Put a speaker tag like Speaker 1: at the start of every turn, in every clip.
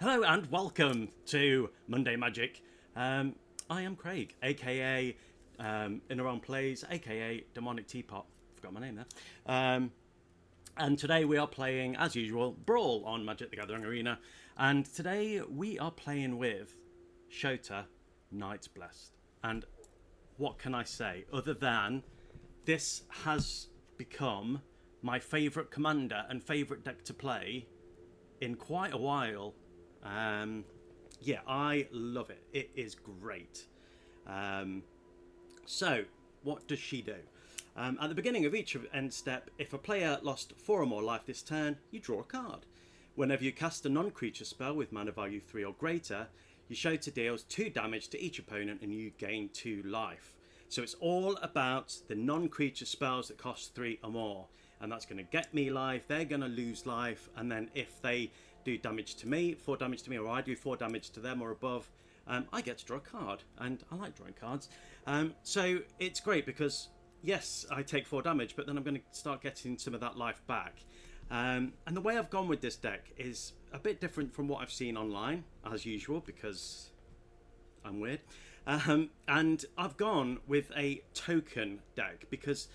Speaker 1: Hello and welcome to Monday Magic. I am Craig, aka In Around Plays, aka Demonic Teapot. Forgot my name there. And today we are playing, as usual, Brawl on Magic the Gathering Arena. And today we are playing with Shota, Knights Blessed. And what can I say other than this has become my favourite commander and favourite deck to play in quite a while. Yeah, I love it. It is great. So, what does she do? At the beginning of each end step, if a player lost 4 or more life this turn, you draw a card. Whenever you cast a non-creature spell with mana value 3 or greater, your Shota deals 2 damage to each opponent and you gain 2 life. So it's all about the non-creature spells that cost 3 or more. And that's going to get me life, they're going to lose life, and then if they do damage to me, 4 damage to me, or I do 4 damage to them or above, I get to draw a card. And I like drawing cards. So it's great because, yes, I take 4 damage, but then I'm going to start getting some of that life back. And the way I've gone with this deck is a bit different from what I've seen online, as usual, because I'm weird. And I've gone with a token deck because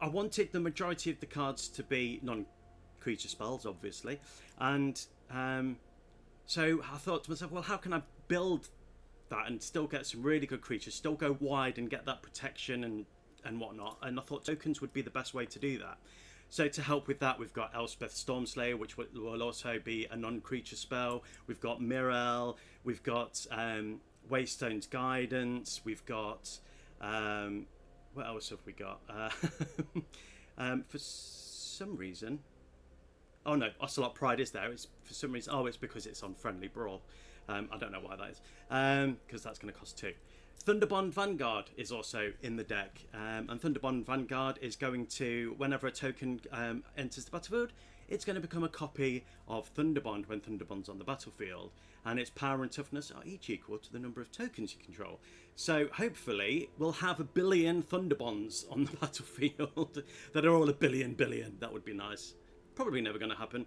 Speaker 1: I wanted the majority of the cards to be non-creature spells, obviously. And so I thought to myself, well, how can I build that and still get some really good creatures, still go wide and get that protection and whatnot? And I thought tokens would be the best way to do that. So to help with that, we've got Elspeth Stormslayer, which will also be a non-creature spell. We've got Mirel. We've got Waystone's Guidance. We've got... what else have we got? For some reason... Oh no, Ocelot Pride is there. It's for some reason... Oh, it's because it's on Friendly Brawl. I don't know why that is. Because that's going to cost 2. Thunderbond Vanguard is also in the deck. And Thunderbond Vanguard is going to... Whenever a token enters the battlefield, it's going to become a copy of Thunderbond when Thunderbond's on the battlefield. And its power and toughness are each equal to the number of tokens you control. So hopefully we'll have 1 billion Thunderbonds on the battlefield that are all a billion. That would be nice. Probably never going to happen.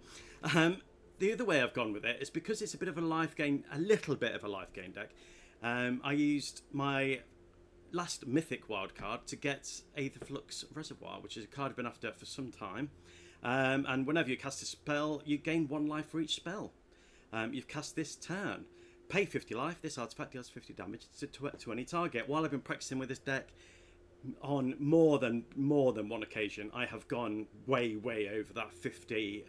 Speaker 1: The other way I've gone with it is because it's a little bit of a life gain deck. I used my last Mythic wildcard to get Aetherflux Reservoir, which is a card I've been after for some time. And whenever you cast a spell, you gain 1 life for each spell. You've cast this turn. Pay 50 life. This artifact deals 50 damage to any target. While I've been practicing with this deck on more than one occasion, I have gone way over that 50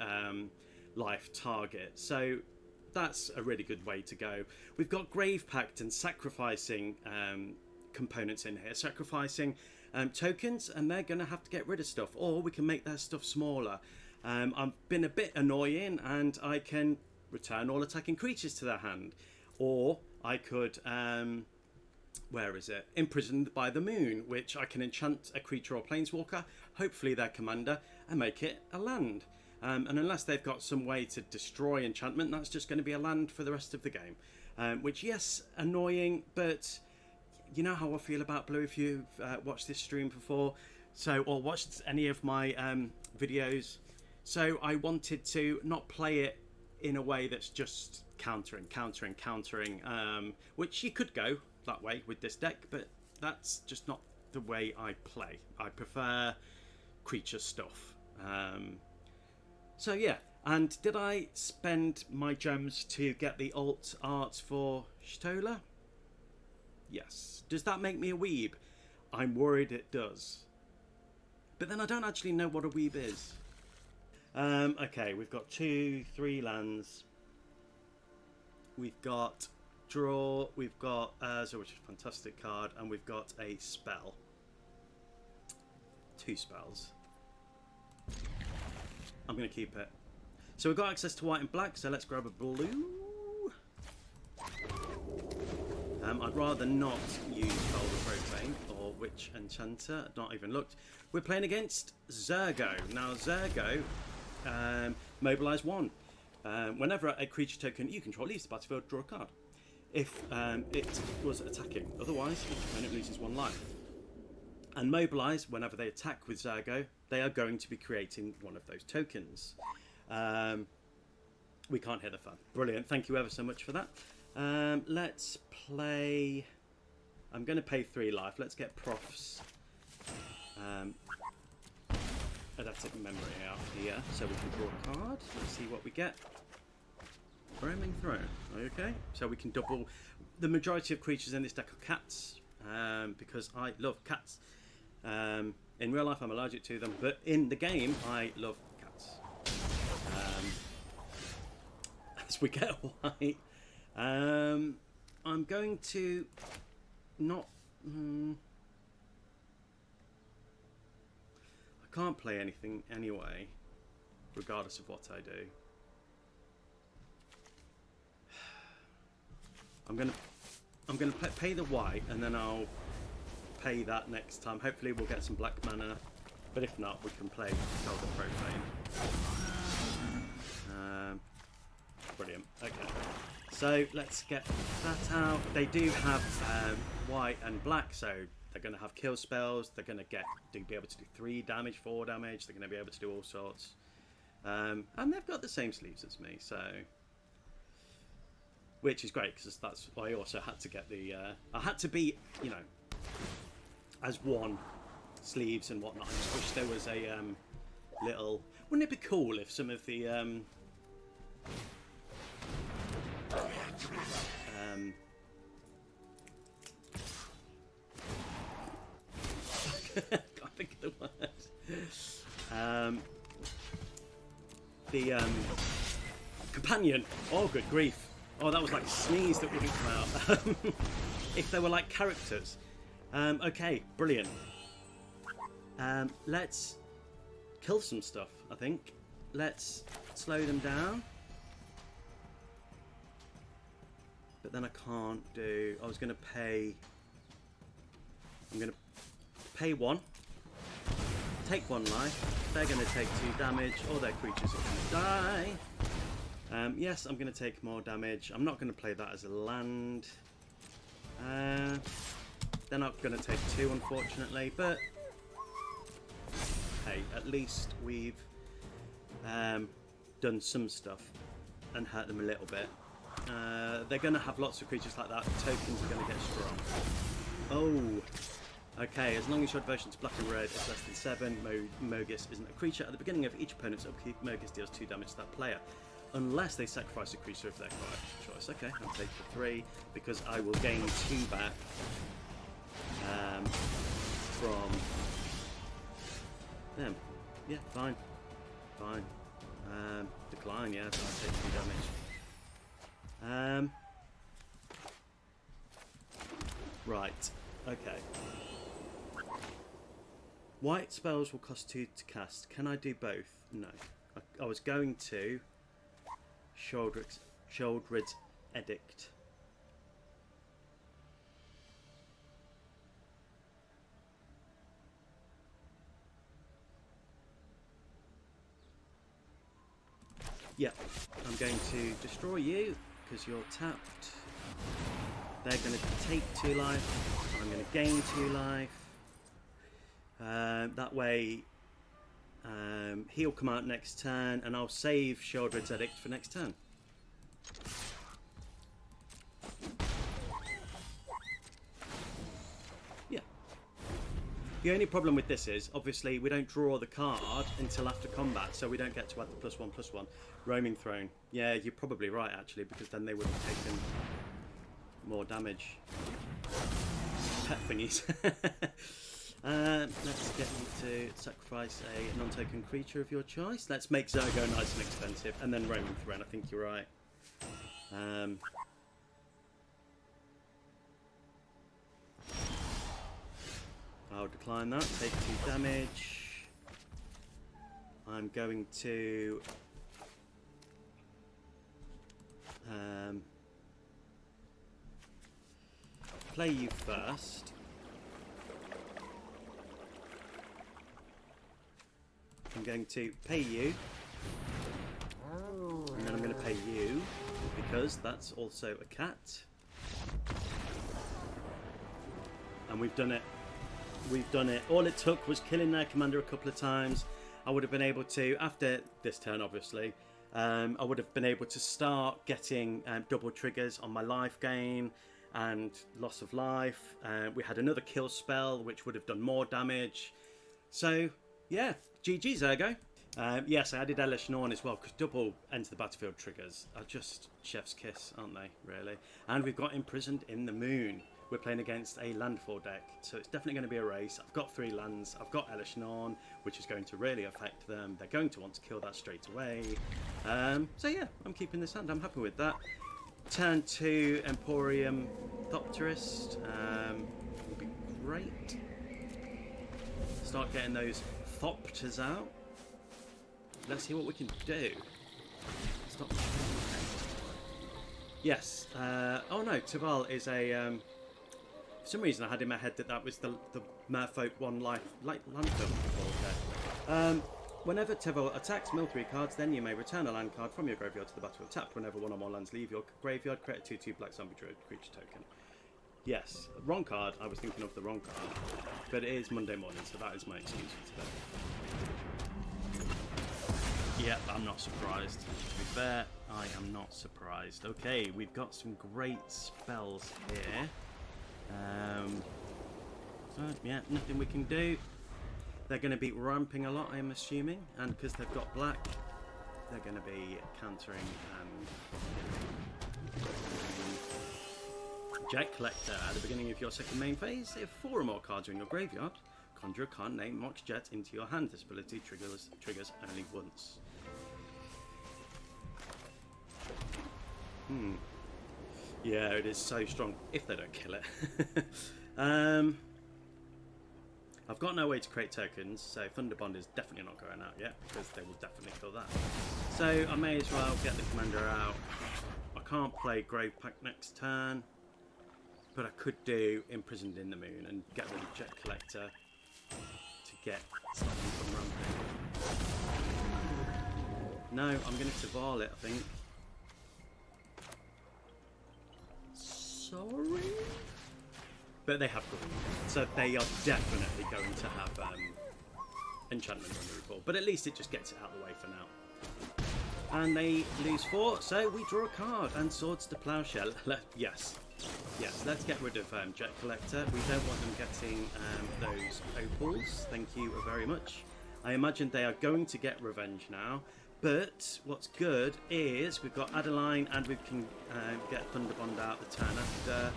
Speaker 1: life target. So that's a really good way to go. We've got Grave Pact and sacrificing components in here. Sacrificing tokens, and they're going to have to get rid of stuff, or we can make their stuff smaller. I've been a bit annoying, and I can return all attacking creatures to their hand. Or I could... where is it? Imprisoned by the Moon, which I can enchant a creature or planeswalker, hopefully their commander, and make it a land. And unless they've got some way to destroy enchantment, that's just going to be a land for the rest of the game. Which, yes, annoying, but you know how I feel about blue if you've watched this stream before, or watched any of my videos. So I wanted to not play it in a way that's just countering, which you could go that way with this deck, but that's just not the way I play. I prefer creature stuff. So yeah, and did I spend my gems to get the alt art for Shtola? Yes. Does that make me a weeb? I'm worried it does. But then I don't actually know what a weeb is. Okay, we've got 2, 3 lands. We've got draw, we've got Urza, which is a fantastic card, and we've got a spell. 2 spells. I'm going to keep it. So we've got access to white and black, so let's grab a blue. I'd rather not use Foul the Profane or Witch Enchanter, not even looked. We're playing against Zergo. Now Zergo, mobilise 1. Whenever a creature token you control leaves the battlefield, draw a card. If it was attacking. Otherwise, the opponent loses 1 life. And mobilise, whenever they attack with Zergo, they are going to be creating one of those tokens. We can't hear the phone. Brilliant. Thank you ever so much for that. Let's play. I'm going to pay 3 life. Let's get Prof's eidetic memory out here so we can draw a card. Let's see what we get. Roaming Throne. Okay. So we can double. The majority of creatures in this deck are cats because I love cats. In real life, I'm allergic to them, but in the game, I love cats. As we get white, I'm going to not. I can't play anything anyway, regardless of what I do. I'm gonna pay the white, and then I'll pay that next time. Hopefully we'll get some black mana, but if not, we can play Kill the Profane. Brilliant. Okay, so let's get that out. They do have white and black, so they're going to have kill spells. They're going to be able to do 3 damage, 4 damage. They're going to be able to do all sorts, and they've got the same sleeves as me, so. Which is great because that's I also had to get the I had to be, you know, as one sleeves and whatnot. I just wish there was a little. Wouldn't it be cool if some of the can't think of the word. The companion. Oh, good grief. Oh, that was like a sneeze that wouldn't come out. If they were like characters. Okay, brilliant. Let's kill some stuff, I think. Let's slow them down. But then I can't do... I was going to pay... I'm going to pay 1. Take 1 life. They're going to take 2 damage. All their creatures are going to die. Yes, I'm going to take more damage. I'm not going to play that as a land. They're not going to take 2, unfortunately, but hey, at least we've done some stuff and hurt them a little bit. They're going to have lots of creatures like that. Tokens are going to get strong. Oh, okay. As long as your devotion to black and red is less than 7, Mogis isn't a creature. At the beginning of each opponent's upkeep, Mogis deals 2 damage to that player. Unless they sacrifice a creature of their choice. Okay, I'll take the 3 because I will gain 2 back from them. Yeah, fine. Fine. Decline, yeah, so I'll take 2 damage. Right, okay. White spells will cost 2 to cast. Can I do both? No. I was going to Sheoldred's Edict. Yeah, I'm going to destroy you because you're tapped. They're going to take 2 life. I'm going to gain 2 life. That way he'll come out next turn and I'll save Sheoldred's Edict for next turn. Yeah. The only problem with this is, obviously, we don't draw the card until after combat, so we don't get to add the +1/+1. Roaming Throne. Yeah, you're probably right, actually, because then they would have taken more damage. Pet thingies. Let's get you to sacrifice a non-token creature of your choice. Let's make Zergo nice and expensive, and then Roaming Throne. I think you're right. I'll decline that. Take 2 damage. I'm going to play you first. I'm going to pay you, and then I'm going to pay you, because that's also a cat. And we've done it. We've done it. All it took was killing their commander a couple of times. I would have been able to, after this turn obviously, I would have been able to start getting double triggers on my life gain and loss of life. We had another kill spell which would have done more damage. So yeah, GG's Ergo. Yes, I added Leonin as well, because double enter the battlefield triggers are just chef's kiss, aren't they, really? And we've got Imprisoned in the Moon. We're playing against a landfall deck, so it's definitely going to be a race. I've got 3 lands, I've got Leonin, which is going to really affect them. They're going to want to kill that straight away. So yeah, I'm keeping this hand, I'm happy with that. Turn 2, Emporium Thopterist will be great. Start getting those Thopters out. Let's see what we can do. Stop. Yes. Oh no, Taval is a... for some reason I had in my head that was the Merfolk 1 life landfill deck. Whenever Taval attacks, mill 3 cards, then you may return a land card from your graveyard to the battlefield tapped. Whenever 1 or more lands leave your graveyard, create a 2/2 black zombie druid creature token. Yes, wrong card. I was thinking of the wrong card. But it is Monday morning, so that is my excuse for today. Yep, I'm not surprised. To be fair, I am not surprised. Okay, we've got some great spells here. So, yeah, nothing we can do. They're going to be ramping a lot, I'm assuming. And because they've got black, they're going to be countering and... Jet Collector. At the beginning of your second main phase, if 4 or more cards are in your graveyard, conjure a card named Mox Jet into your hand. This ability triggers only once. Yeah, it is so strong, if they don't kill it. I've got no way to create tokens, so Thunderbond is definitely not going out yet, because they will definitely kill that. So I may as well get the commander out. I can't play Grave Pact next turn, but I could do Imprisoned in the Moon and get rid of Jet Collector to get something from ramping. No, I'm going to Taval it, I think. Sorry? But they have green, so they are definitely going to have enchantment removal. But at least it just gets it out of the way for now. And they lose 4, so we draw a card. And Swords to Plowshare. Yes, let's get rid of Jet Collector. We don't want them getting those opals. Thank you very much. I imagine they are going to get revenge now. But what's good is we've got Adeline and we can get Thunderbond out the turn after.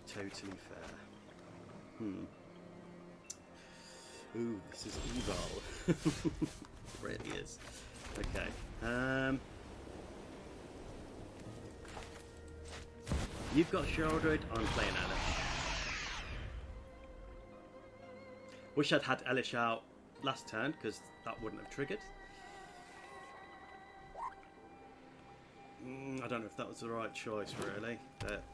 Speaker 1: Totally fair. Ooh, this is evil. It really is. Okay. You've got Sheoldred, I'm playing Elish. Wish I'd had Elish out last turn, because that wouldn't have triggered. I don't know if that was the right choice, really, but...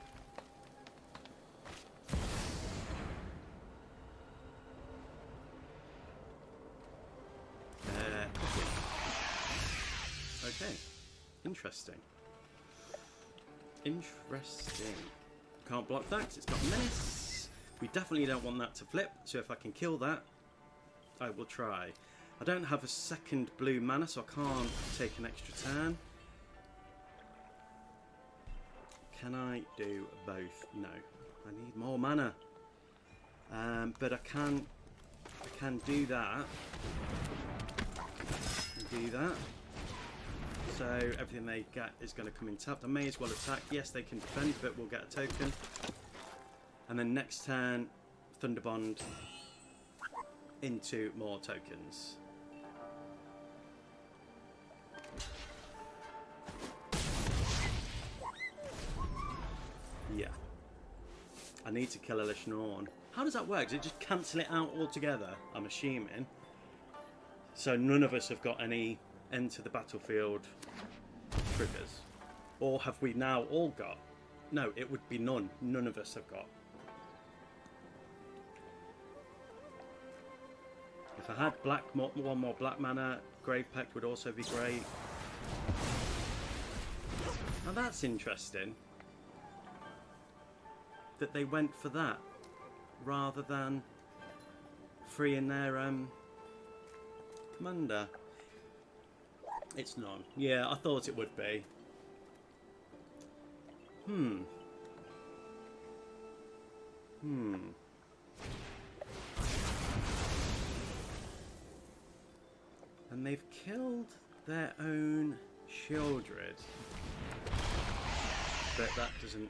Speaker 1: okay. Interesting. Can't block that 'cause it's got Menace. We definitely don't want that to flip, so if I can kill that, I will try. I don't have a second blue mana, so I can't take an extra turn. Can I do both? No. I need more mana. But I can do that. Do that. So everything they get is going to come in tapped. I may as well attack. Yes, they can defend, but we'll get a token. And then next turn, Thunderbond into more tokens. Yeah. I need to kill Leonin. How does that work? Does it just cancel it out altogether? I'm assuming. So none of us have got any enter the battlefield triggers. Or have we now all got? No, it would be none. None of us have got. If I had one more black mana, Grave Pact would also be great. Now that's interesting. That they went for that rather than free in their commander? It's none. Yeah, I thought it would be. And they've killed their own Shieldred. But that doesn't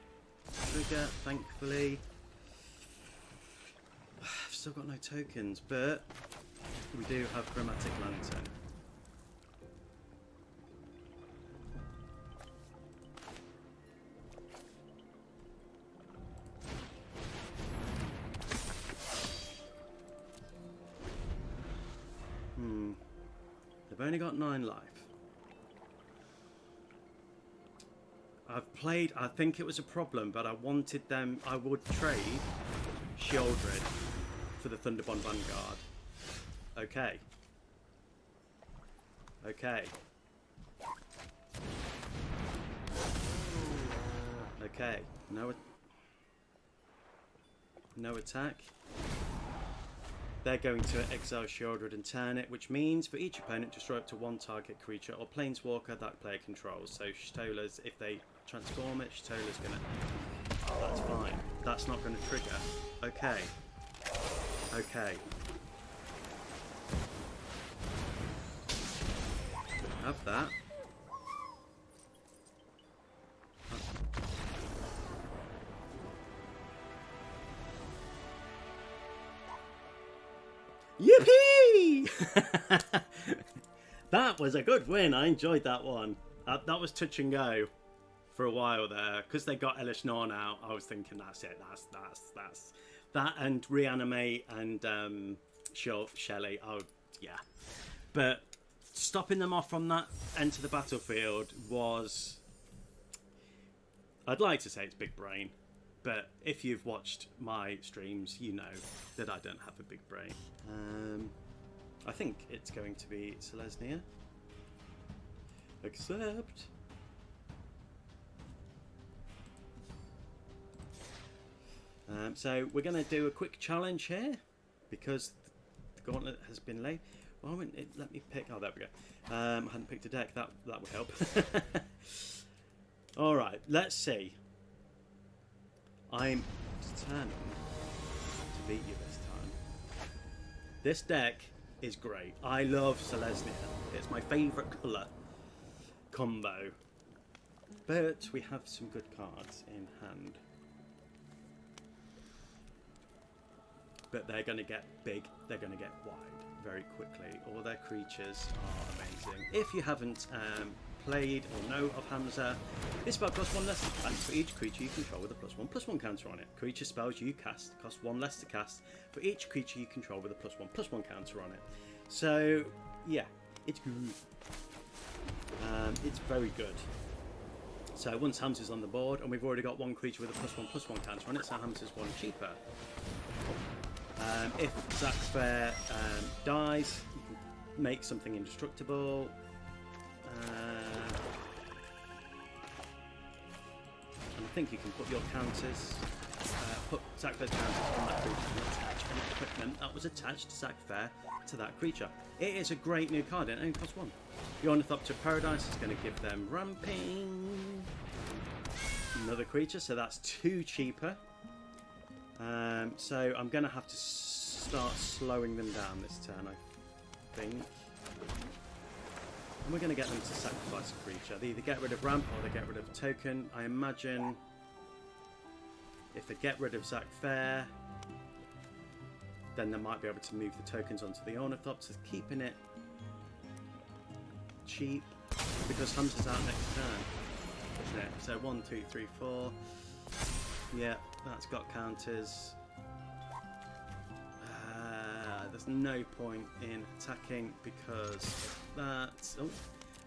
Speaker 1: trigger, thankfully. I've still got no tokens, but we do have Chromatic Lantern. They've only got 9 life. I've played, I think it was a problem, but I wanted them, I would trade Shieldred for the Thunderbond Vanguard. Okay. Okay. Okay. No attack. They're going to exile Shieldred and turn it, which means for each opponent destroy up to 1 target creature or planeswalker that player controls. So Shtola's, if they transform it, Shtola's gonna... That's fine. That's not gonna trigger. Okay. Okay. Have that. Yippee! That was a good win. I enjoyed that one. That was touch and go for a while there. Because they got Elish Norn out, I was thinking that's it. That's that and Reanimate and Shelly. Oh, yeah. But stopping them off from that end of the battlefield was... I'd like to say it's big brain. But if you've watched my streams, you know that I don't have a big brain. I think it's going to be Selesnya. Accept. So we're going to do a quick challenge here because the gauntlet has been laid. Why won't it let me pick? Oh, there we go. I hadn't picked a deck. That would help. All right, let's see. I'm determined to beat you this time. This deck is great. I love Selesnya. It's my favourite colour combo. But we have some good cards in hand. But they're going to get big. They're going to get wide very quickly. All their creatures are amazing. If you haven't played or know of Hamza, this spell costs 1 less to cast for each creature you control with a +1/+1 counter on it. Creature spells you cast cost 1 less to cast for each creature you control with a +1/+1 counter on it. So yeah, it's good. It's very good. So once Hamza's on the board, and we've already got 1 creature with a +1/+1 counter on it, so Hamza's 1 cheaper. If Zac Fair dies, you can make something indestructible. And I think you can put your counters, put Zac Fair's counters on that creature and attach any equipment that was attached to Zac Fair to that creature. It is a great new card, it only costs 1. The Ornithopter Paradise is going to give them Ramping. Another creature, so that's 2 cheaper. So I'm going to have to start slowing them down this turn, I think. And we're going to get them to sacrifice a creature. They either get rid of Ramp or they get rid of a token. I imagine if they get rid of Zac Fair, then they might be able to move the tokens onto the Ornithopters, keeping it cheap because Hamza's out next turn, isn't it? So 1, 2, 3, 4. Yeah, that's got counters. There's no point in attacking because that's... Oh,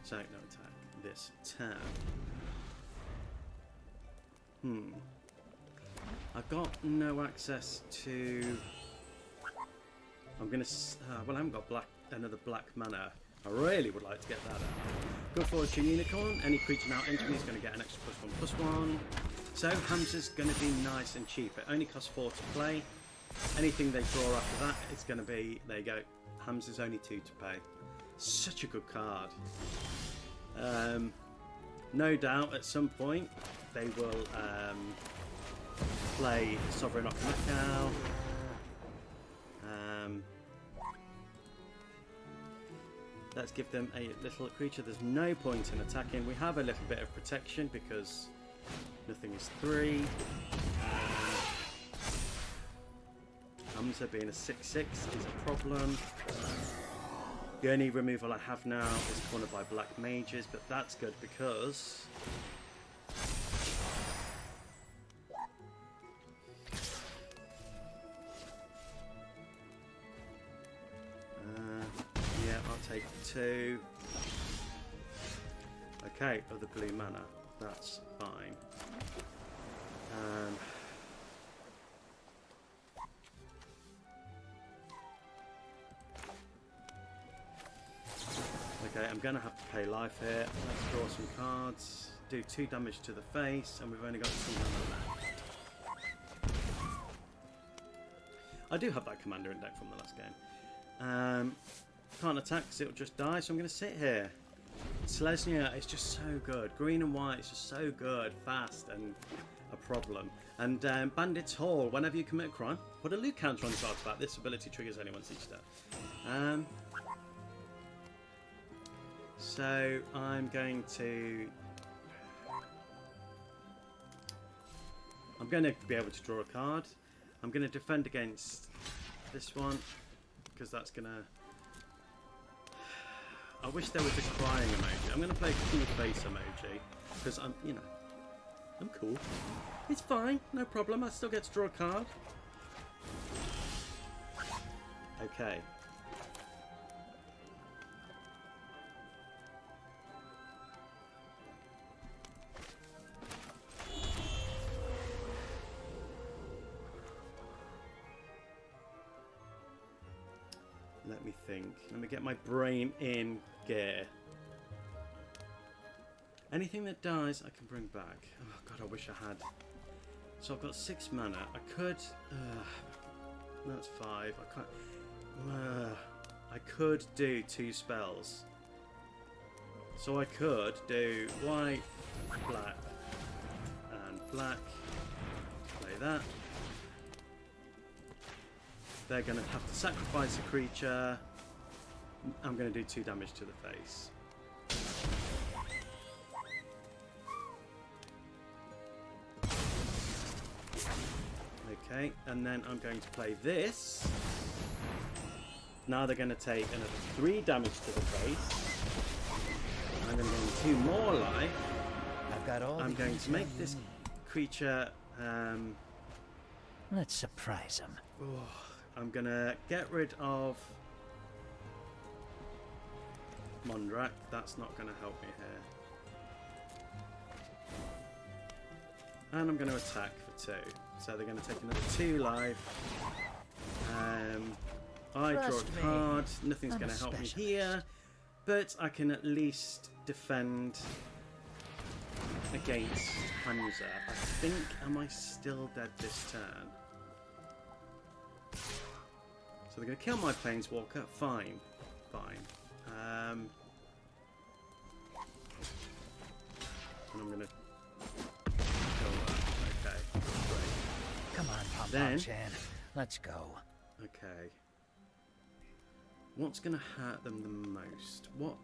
Speaker 1: so no attack this turn. I've got no access to... I'm going to... well, I haven't got another black mana. I really would like to get that out. Good Fortune Unicorn. Any creature now entering is going to get an extra +1/+1. So Hamza's going to be nice and cheap. It only costs 4 to play. Anything they draw after that, it's going to be, there you go, Hamza's only 2 to pay. Such a good card. No doubt at some point they will play Sovereign of Macau. Let's give them a little creature. There's no point in attacking. We have a little bit of protection because nothing is 3. Hamza being a 6/6 is a problem. The only removal I have now is cornered by black mages, but that's good because yeah, I'll take 2. Okay, of the blue mana, that's fine. Okay, I'm going to have to pay life here. Let's draw some cards. Do 2 damage to the face, and we've only got 2 mana left. I do have that commander in deck from the last game. Can't attack because it'll just die, so I'm going to sit here. Selesnya is just so good. Green and white is just so good, fast, and a problem. And Bandit's Hall, whenever you commit a crime, put a loot counter on this artifact. This ability triggers only once each step. So I'm going to be able to draw a card. I'm going to defend against this one because that's going to... I wish there was a crying emoji. I'm going to play a cool face emoji because I'm, you know, I'm cool. It's fine, no problem. I still get to draw a card. Okay. Let me think. Let me get my brain in gear. Anything that dies, I can bring back. Oh god, I wish I had. So I've got 6 mana. I could. That's 5. I can't. I could do 2 spells. So I could do white, black, and black. Play that. They're going to have to sacrifice a creature. I'm going to do 2 damage to the face. Okay, and then I'm going to play this. Now they're going to take another 3 damage to the face. I'm going to gain 2 more life.
Speaker 2: I've got all.
Speaker 1: I'm going to make this creature.
Speaker 2: Let's surprise him.
Speaker 1: I'm going to get rid of Mondrak. That's not going to help me here. And I'm going to attack for 2. So they're going to take another 2 life. I draw a card. Nothing's going to help me here. But I can at least defend against Hamza. I think, am I still dead this turn? So they're going to kill my Planeswalker. Fine. Fine. And I'm going to kill that. Okay. Great.
Speaker 2: Come on, Pom-Pom-Chan. Let's go.
Speaker 1: Okay. What's going to hurt them the most? What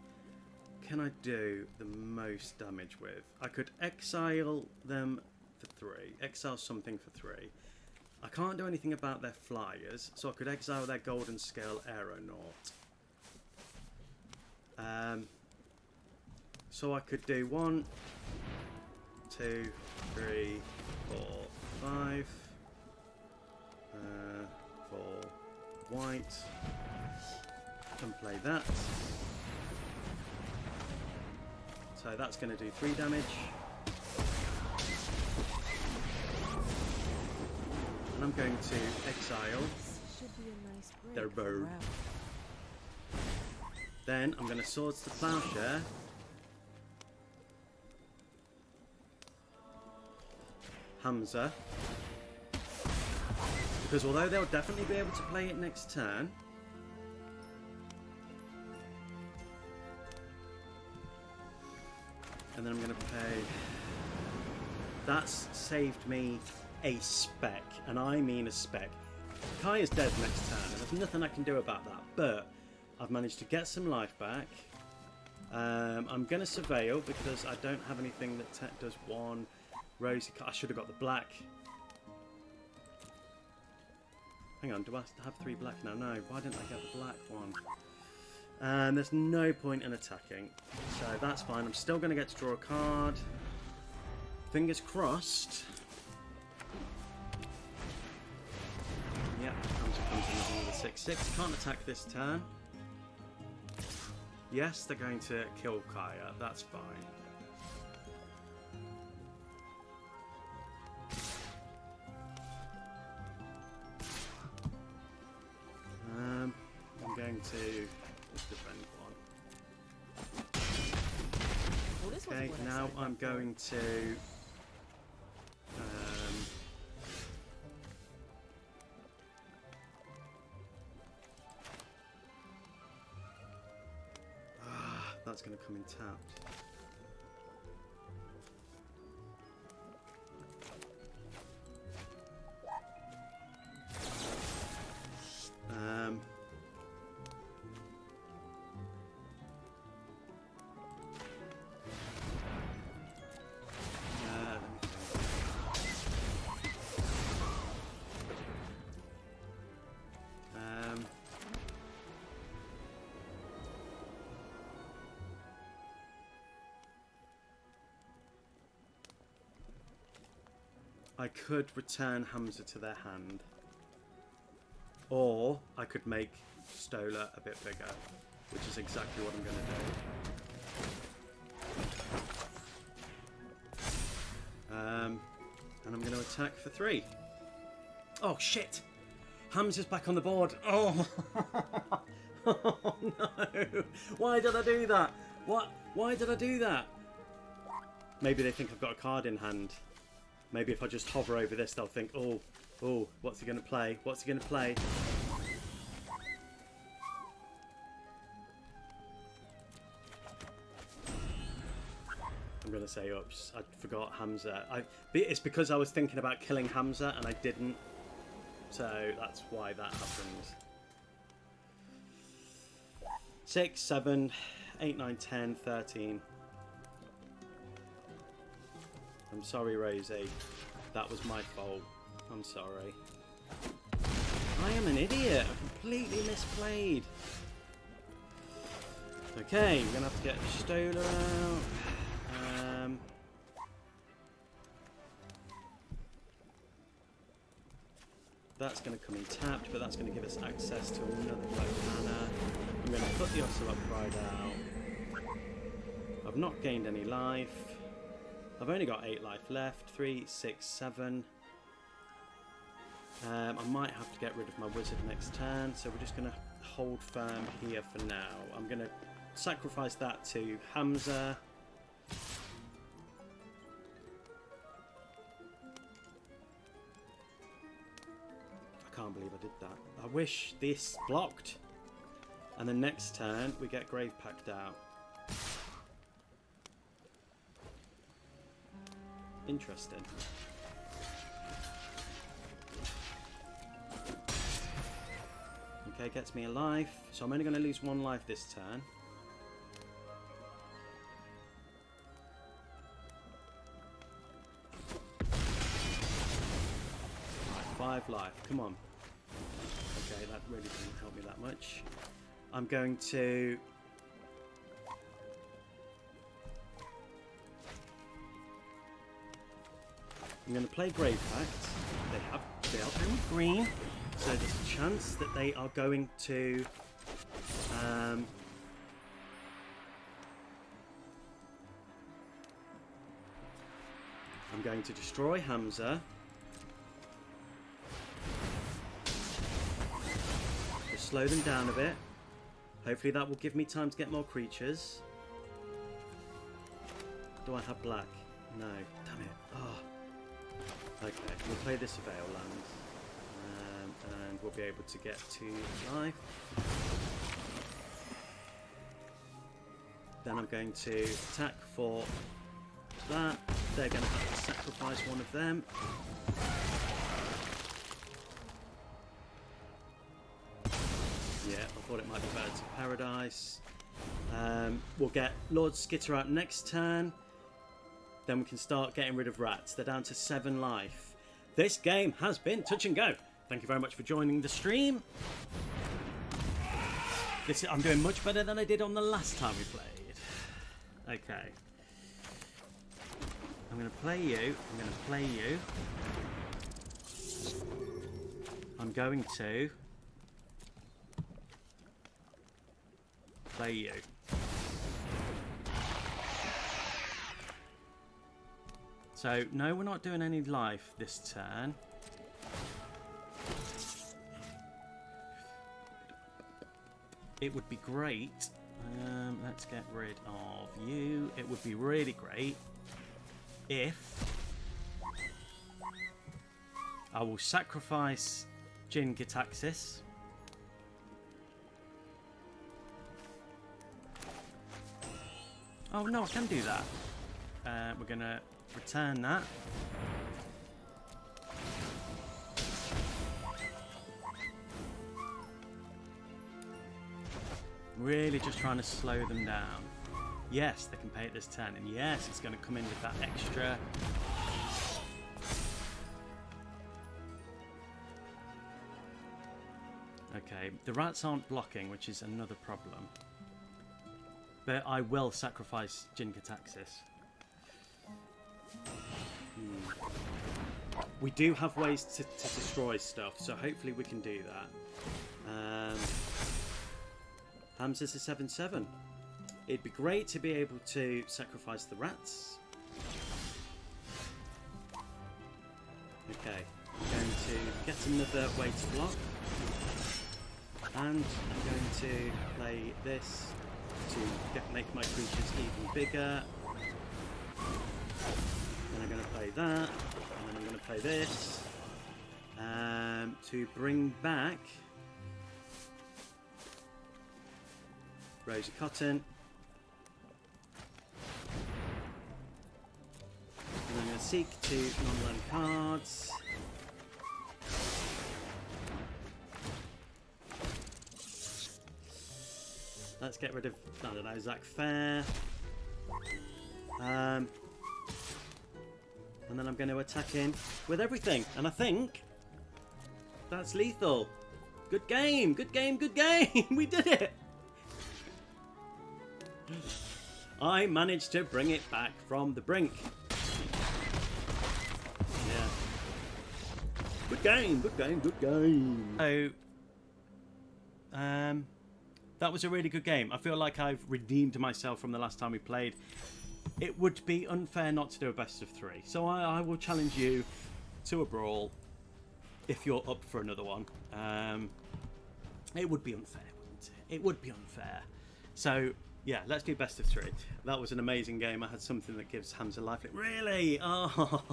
Speaker 1: can I do the most damage with? I could exile them for 3. Exile something for 3. I can't do anything about their flyers, so I could exile their Golden Scale Aeronaut. So I could do 1, 2, 3, 4, 5. 4 white. And play that. So that's going to do 3 damage. And I'm going to exile their bird. Then I'm going to Swords to Plowshare. Hamza. Because although they'll definitely be able to play it next turn, and then I'm going to pay... That's saved me a spec, and I mean a spec. Kai is dead next turn, and there's nothing I can do about that, but I've managed to get some life back. I'm going to surveil because I don't have anything that does one. Rosie, I should have got the black. Hang on, do I have 3 black now? No, why didn't I get the black one? And there's no point in attacking, so that's fine. I'm still going to get to draw a card. Fingers crossed. Yep, comes in with a 6/6. Can't attack this turn. Yes, they're going to kill Kaya. That's fine. I'm going to just defend one. Okay, now I'm going to that's going to come in tapped. I could return Hamza to their hand, or I could make Stola a bit bigger, which is exactly what I'm going to do. And I'm going to attack for 3. Oh shit! Hamza's back on the board. Oh, oh no! Why did I do that? What? Why did I do that? Maybe they think I've got a card in hand. Maybe if I just hover over this, they'll think, oh, what's he going to play? What's he going to play? I'm going to say, oops, I forgot Hamza. It's because I was thinking about killing Hamza and I didn't. So that's why that happened. 6, 7, 8, 9, 10, 13. I'm sorry, Rosie. That was my fault. I'm sorry. I am an idiot. I completely misplayed. Okay, we're going to have to get Stola out. That's going to come in tapped, but that's going to give us access to another black mana. I'm going to put the Ocelot Pride out. I've not gained any life. I've only got 8 life left. 3, 6, 7. I might have to get rid of my wizard next turn, so we're just going to hold firm here for now. I'm going to sacrifice that to Hamza. I can't believe I did that. I wish this blocked. And then next turn we get Grave Pact out. Interesting. Okay, gets me a life. So I'm only going to lose 1 life this turn. Right, 5 life. Come on. Okay, that really didn't help me that much. I'm going to... I'm going to play Grave Pact. They are playing green, so there's a chance that they are going to I'm going to destroy Hamza. Just slow them down a bit. Hopefully that will give me time to get more creatures. Do I have black? No. Damn it. Oh. Okay, we'll play the Surveil land. and we'll be able to get to life. Then I'm going to attack for that. They're going to have to sacrifice one of them. Yeah, I thought it might be better to Paradise. We'll get Lord Skitter out next turn. Then we can start getting rid of rats. They're down to 7 life. This game has been touch and go. Thank you very much for joining the stream. I'm doing much better than I did on the last time we played. Okay. I'm going to play you. I'm going to play you. I'm going to play you. So, no, we're not doing any life this turn. It would be great. Let's get rid of you. It would be really great if I will sacrifice Jin Gitaxis. Oh, no, I can do that. We're going to return that. Really just trying to slow them down. Yes, they can pay it this turn. And yes, it's going to come in with that extra. Okay, the rats aren't blocking, which is another problem. But I will sacrifice Jin Gitaxis. We do have ways to destroy stuff, so hopefully we can do that. Hamza's a 7/7. It'd be great to be able to sacrifice the rats. Okay, I'm going to get another way to block. And I'm going to play this to make my creatures even bigger. Then I'm going to play that. And then I'm going to play this. To bring back Rosie Cotton. And I'm going to seek 2 non-land cards. Let's get rid of, I don't know, Zach Fair. And then I'm going to attack in with everything. And I think that's lethal. Good game, good game, good game. We did it. I managed to bring it back from the brink. Yeah. Good game, good game, good game. So, that was a really good game. I feel like I've redeemed myself from the last time we played. It would be unfair not to do a best of 3. So I will challenge you to a brawl if you're up for another one. It would be unfair, wouldn't it? It would be unfair. So, yeah, let's do best of 3. That was an amazing game. I had something that gives Hamza life. Really? Oh.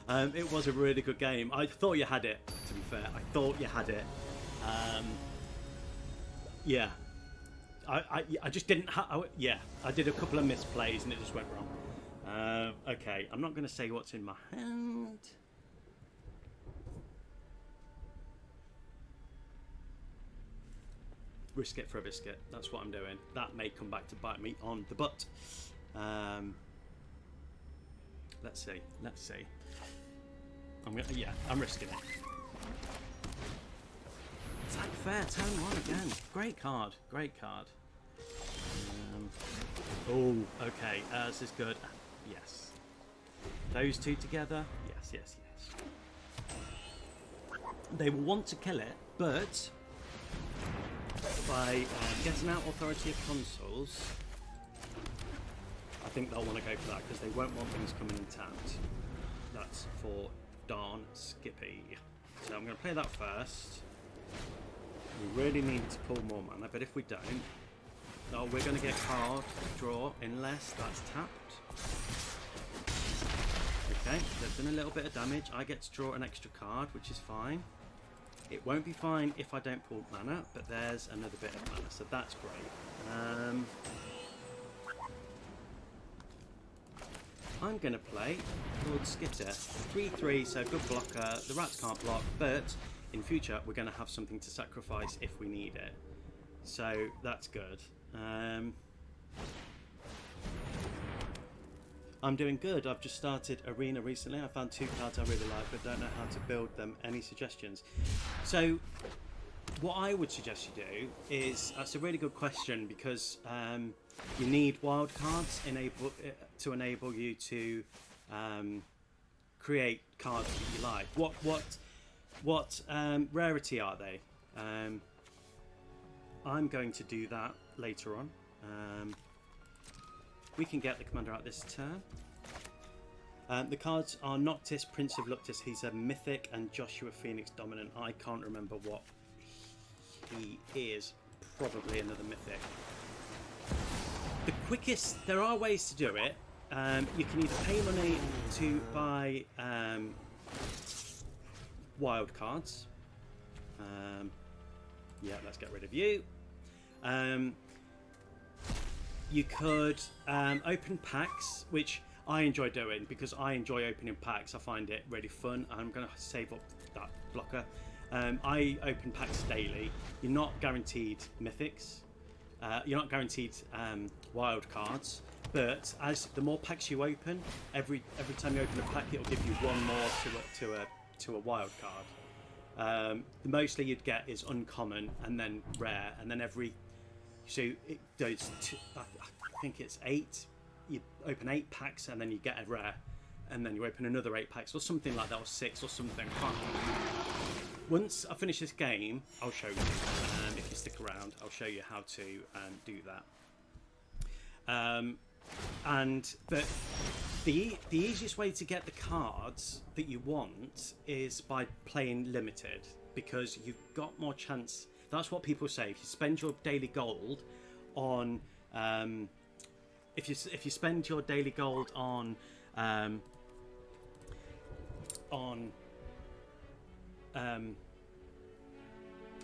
Speaker 1: It was a really good game. I thought you had it, to be fair. I thought you had it. Yeah, I just didn't. Yeah, I did a couple of misplays and it just went wrong. Okay, I'm not going to say what's in my hand. Risk it for a biscuit. That's what I'm doing. That may come back to bite me on the butt. Let's see. Let's see. I'm risking it. Attack Fair, turn 1 again. Great card, great card. Oh, okay, this is good. Yes. Those 2 together. Yes, yes, yes. They will want to kill it, but by getting out Authority of Consuls, I think they'll want to go for that because they won't want things coming in tapped. That's for darn Skippy. So I'm going to play that first. We really need to pull more mana, but if we don't, oh, we're going to get card draw unless that's tapped. Okay, they've done a little bit of damage. I get to draw an extra card, which is fine. It won't be fine if I don't pull mana, but there's another bit of mana, so that's great. I'm going to play Lord Skitter. 3/3, so good blocker. The rats can't block, but in future we're going to have something to sacrifice if we need it. So that's good. I'm doing good. I've just started Arena recently. I found 2 cards I really like, but don't know how to build them. Any suggestions? So what I would suggest you do is, that's a really good question, because you need wild cards to enable you to create cards that you like. What rarity are they? I'm going to do that later on. We can get the commander out this turn. The cards are Noctis, Prince of Luctus. He's a mythic, and Joshua Phoenix dominant. I can't remember what he is. Probably another mythic. The quickest, there are ways to do it. You can either pay money to buy wild cards. Yeah, let's get rid of you. You could open packs, which I enjoy doing because I enjoy opening packs. I find it really fun. I'm going to save up that blocker. I open packs daily. You're not guaranteed mythics. You're not guaranteed wild cards. But as the more packs you open, every time you open a pack, it'll give you one more to a wild card. The mostly you'd get is uncommon and then rare, and then so it goes to, I think it's 8. You open 8 packs and then you get a rare, and then you open another 8 packs or something like that, or 6 or something. Once I finish this game, I'll show you. If you stick around, I'll show you how to do that. But the easiest way to get the cards that you want is by playing limited, because you've got more chance. That's what people say. If you spend your daily gold on, if you spend your daily gold on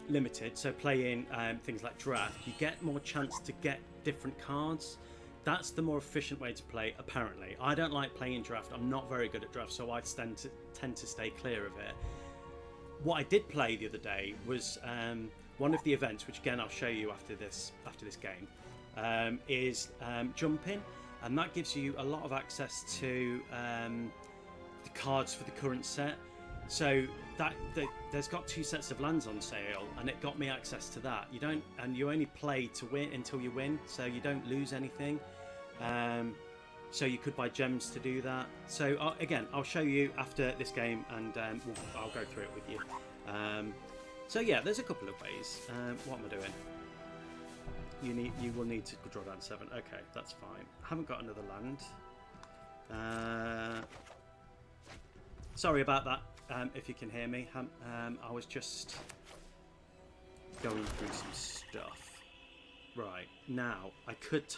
Speaker 1: limited, so playing things like draft, you get more chance to get different cards. That's the more efficient way to play, apparently. I don't like playing draft. I'm not very good at draft, so I tend to stay clear of it. What I did play the other day was one of the events, which again I'll show you after this game, is jumping, and that gives you a lot of access to the cards for the current set. So there's got 2 sets of lands on sale, and it got me access to that. You only play to win until you win, so you don't lose anything. So you could buy gems to do that. So again, I'll show you after this game, and I'll go through it with you. So yeah, there's a couple of ways. What am I doing? You will need to draw down 7. Okay, that's fine. I haven't got another land. Sorry about that. If you can hear me, I was just going through some stuff. Right, now I could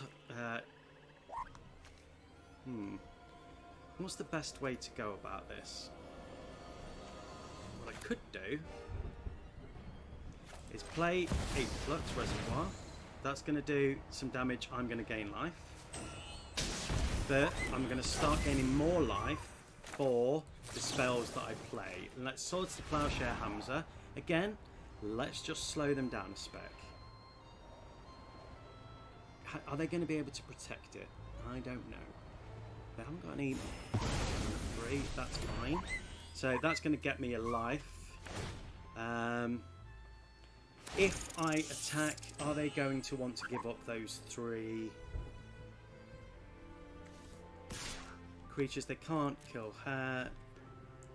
Speaker 1: what's the best way to go about this? What I could do is play a Flux Reservoir. That's going to do some damage. I'm going to gain life, but I'm going to start gaining more life for the spells that I play. Let's Swords to Plowshare Hamza. Again, let's just slow them down a spec. Are they going to be able to protect it? I don't know. They haven't got any 3. That's fine. So that's going to get me a life. If I attack, are they going to want to give up those 3 creatures? They can't kill her,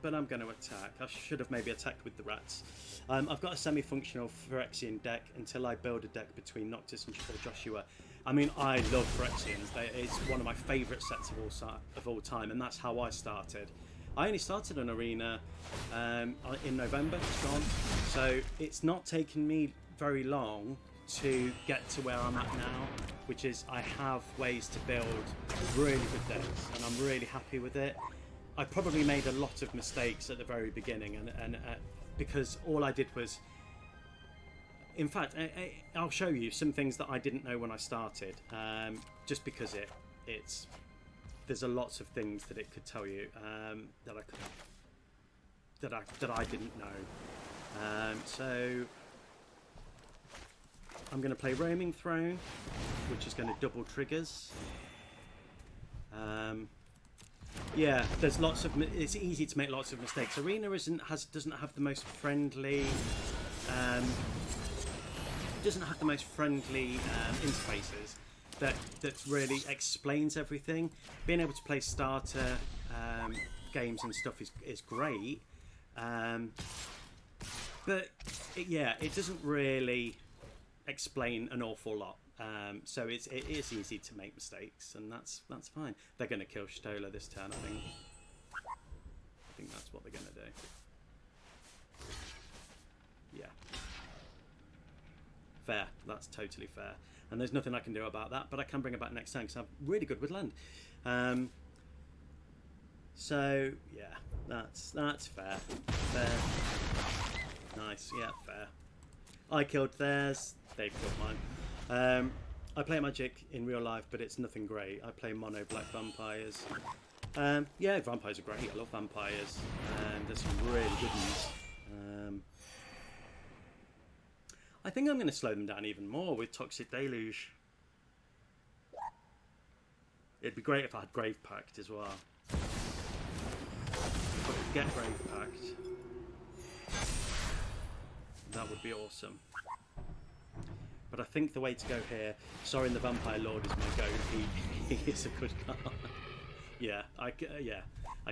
Speaker 1: but I'm going to attack. I should have maybe attacked with the rats. I've got a semi-functional Phyrexian deck until I build a deck between Noctis and Joshua. I mean, I love Phyrexians. It's one of my favourite sets of all time, and that's how I started. I only started an arena in November, just gone, so it's not taken me very long to get to where I'm at now, which is I have ways to build really good decks, and I'm really happy with it. I probably made a lot of mistakes at the very beginning, and because all I did was, in fact, I'll show you some things that I didn't know when I started, just because there's a lots of things that it could tell you that I didn't know. So I'm going to play Roaming Throne, which is going to double triggers. Yeah, there's lots of. It's easy to make lots of mistakes. Arena doesn't have the most friendly. Doesn't have the most friendly interfaces that really explains everything. Being able to play starter games and stuff is great, but it doesn't really explain an awful lot. So it is easy to make mistakes, and that's fine. They're going to kill Stola this turn, I think. I think that's what they're going to do. Yeah. Fair. That's totally fair. And there's nothing I can do about that, but I can bring it back next time because I'm really good with land. So yeah, that's fair. Fair. Nice. Yeah, fair. I killed theirs. They killed mine. I play Magic in real life, but it's nothing great. I play mono black vampires. Yeah, vampires are great. I love vampires. There's some really good ones. I think I'm going to slow them down even more with Toxic Deluge. It'd be great if I had Grave Pact as well. If I could get Grave Pact, that would be awesome. But I think the way to go here, Sorin the Vampire Lord is my go. He is a good card. Yeah, I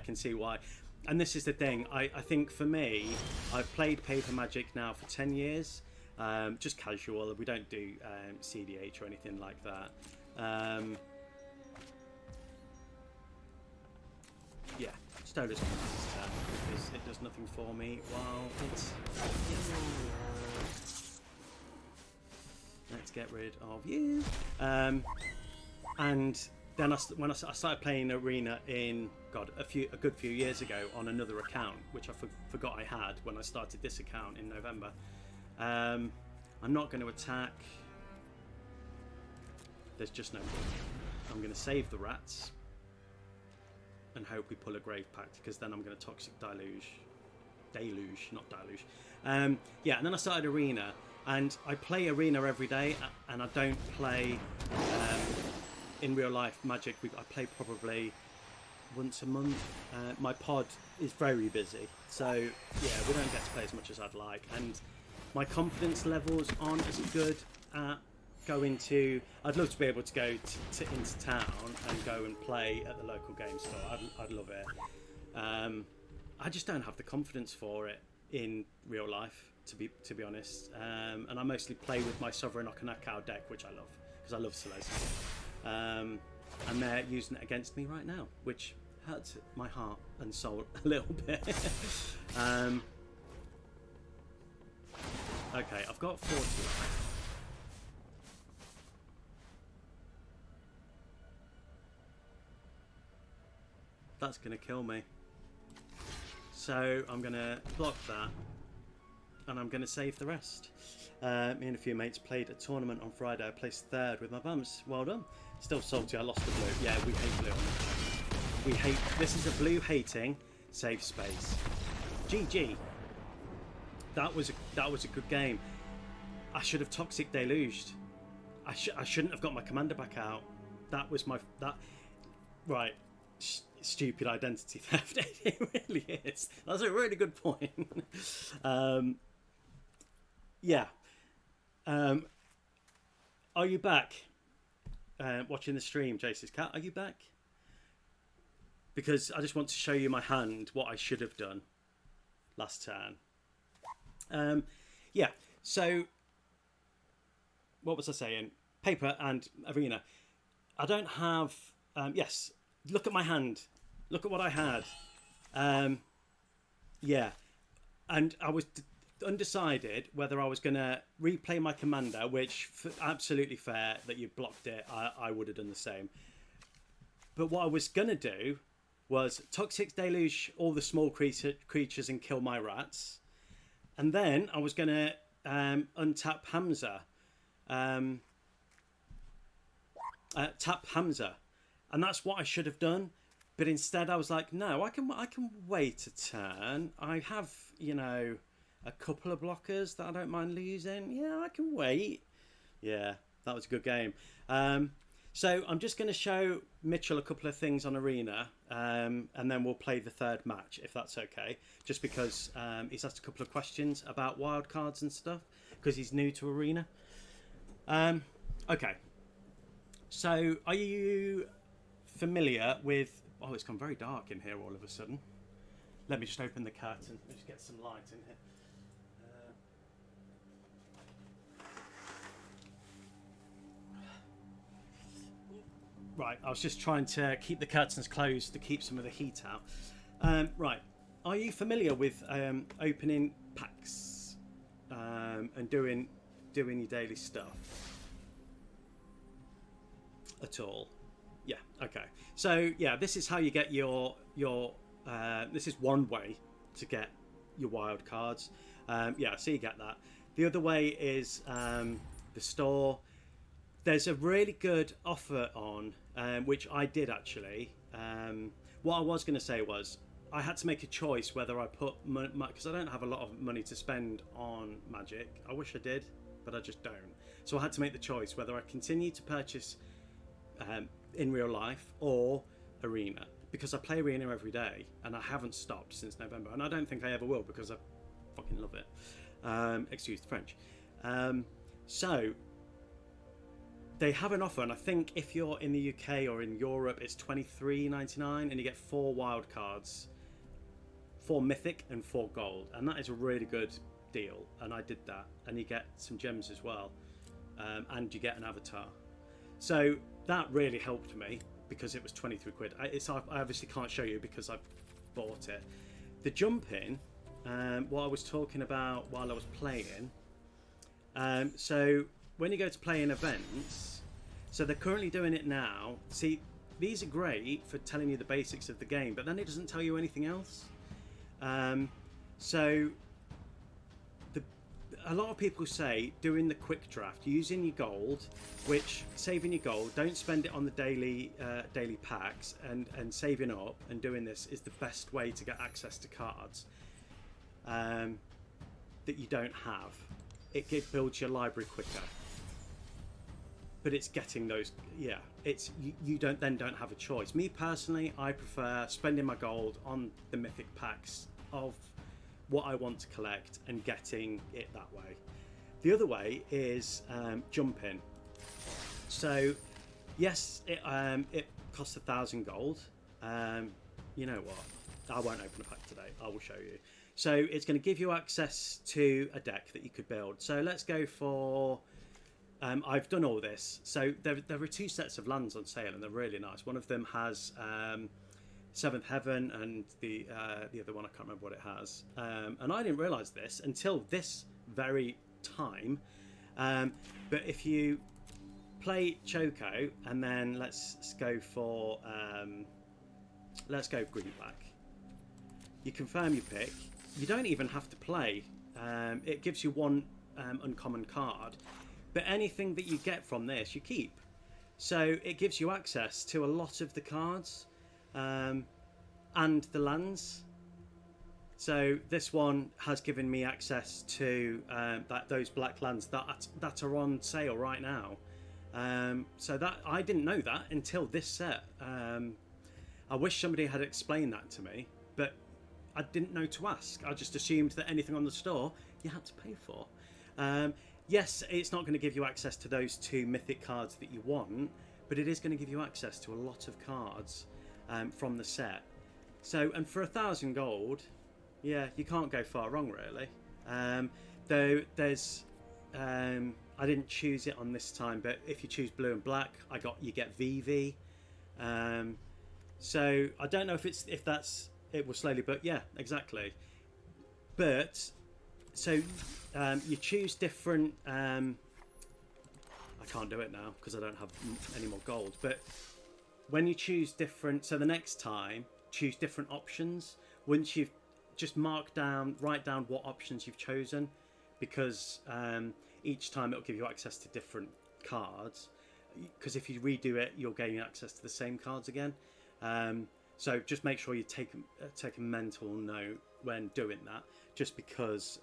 Speaker 1: can see why. And this is the thing. I think for me, I've played Paper Magic now for 10 years. Just casual. We don't do CDH or anything like that. Yeah, Stola's going to this turn because it does nothing for me while it's... Let's get rid of you. And then when I started playing Arena in a good few years ago on another account, which I forgot I had when I started this account in November. I'm not going to attack. There's just no point. I'm going to save the rats and hope we pull a Grave Pact, because then I'm going to Toxic Deluge, not Deluge. Yeah, and then I started Arena. And I play Arena every day, and I don't play in real life Magic. I play probably once a month. My pod is very busy, so yeah, we don't get to play as much as I'd like. And my confidence levels aren't as good at going to... I'd love to be able to go into town and go and play at the local game store. I'd love it. I just don't have the confidence for it in real life. To be honest, and I mostly play with my Sovereign Okanakao deck, which I love because I love Celeste, and they're using it against me right now, which hurts my heart and soul a little bit. Okay, I've got 40. That's gonna kill me, so I'm gonna block that. And I'm going to save the rest. Me and a few mates played a tournament on Friday. I placed 3rd with my bumps. Well done. Still salty. I lost the blue. Yeah, we hate blue on this. We hate. This is a blue hating safe space. GG. That was a good game. I should have Toxic Deluged. I shouldn't have got my commander back out. That was my right. Stupid identity theft. It really is. That's a really good point. Yeah. Are you back? Watching the stream, Jace's cat. Are you back? Because I just want to show you my hand, what I should have done last turn. Yeah. So, what was I saying? Paper and Arena. I don't have. Yes. Look at my hand. Look at what I had. Yeah. And I was undecided whether I was going to replay my commander, which absolutely fair that you blocked it. I would have done the same. But what I was going to do was Toxic Deluge all the small creatures and kill my rats. And then I was going to untap Hamza. Tap Hamza. And that's what I should have done. But instead I was like, no, I can wait a turn. I have, you know, a couple of blockers that I don't mind losing. Yeah, I can wait. Yeah, that was a good game. So I'm just going to show Mitchell a couple of things on Arena, and then we'll play the third match, if that's okay. Just because he's asked a couple of questions about wildcards and stuff, because he's new to Arena. Okay. So, are you familiar with... Oh, it's gone very dark in here all of a sudden. Let me just open the curtain. Let me just get some light in here. Right, I was just trying to keep the curtains closed to keep some of the heat out. Right, are you familiar with opening packs and doing your daily stuff at all? Yeah, okay. So yeah, this is how you get your this is one way to get your wild cards. Yeah, so you get that. The other way is the store. There's a really good offer on, which I did actually. What I was going to say was I had to make a choice whether I put because I don't have a lot of money to spend on Magic. I wish I did, but I just don't. So I had to make the choice whether I continue to purchase in real life or Arena, because I play Arena every day and I haven't stopped since November, and I don't think I ever will because I fucking love it. Excuse the French. So they have an offer, and I think if you're in the UK or in Europe, it's $23.99, and you get 4 wild cards, 4 mythic and 4 gold, and that is a really good deal. And I did that, and you get some gems as well, and you get an avatar. So that really helped me because it was 23 quid. I obviously can't show you because I've bought it. The jumping, what I was talking about while I was playing. So when you go to play in events, so they're currently doing it now. See, these are great for telling you the basics of the game, but then it doesn't tell you anything else. So a lot of people say doing the quick draft, using your gold, which saving your gold, don't spend it on the daily packs, and saving up and doing this is the best way to get access to cards that you don't have. It builds your library quicker, but it's getting those. Yeah, it's you don't have a choice. Me personally, I prefer spending my gold on the mythic packs of what I want to collect and getting it that way. The other way is jumping. So yes, it costs 1,000 gold. You know what? I won't open a pack today. I will show you. So it's going to give you access to a deck that you could build. So let's go for... I've done all this. So there are 2 sets of lands on sale, and they're really nice. One of them has 7th Heaven, and the other one, I can't remember what it has. And I didn't realise this until this very time. But if you play Choco, and then let's go for... let's go green-black. You confirm your pick. You don't even have to play. It gives you 1 uncommon card, but anything that you get from this you keep. So it gives you access to a lot of the cards and the lands. So this one has given me access to those black lands that are on sale right now. So that I didn't know that until this set. I wish somebody had explained that to me, but I didn't know to ask. I just assumed that anything on the store you had to pay for. Yes, it's not going to give you access to those 2 mythic cards that you want, but it is going to give you access to a lot of cards from the set. So, and for 1,000 gold, yeah, you can't go far wrong really. Though there's, I didn't choose it on this time, but if you choose blue and black, you get VV. So I don't know if that's it will slowly, but yeah, exactly. But so you choose different. I can't do it now because I don't have any more gold. But when you choose different, so the next time choose different options. Once you've just write down what options you've chosen, because each time it'll give you access to different cards. Because if you redo it, you'll gain access to the same cards again. So just make sure you take a mental note when doing that, just because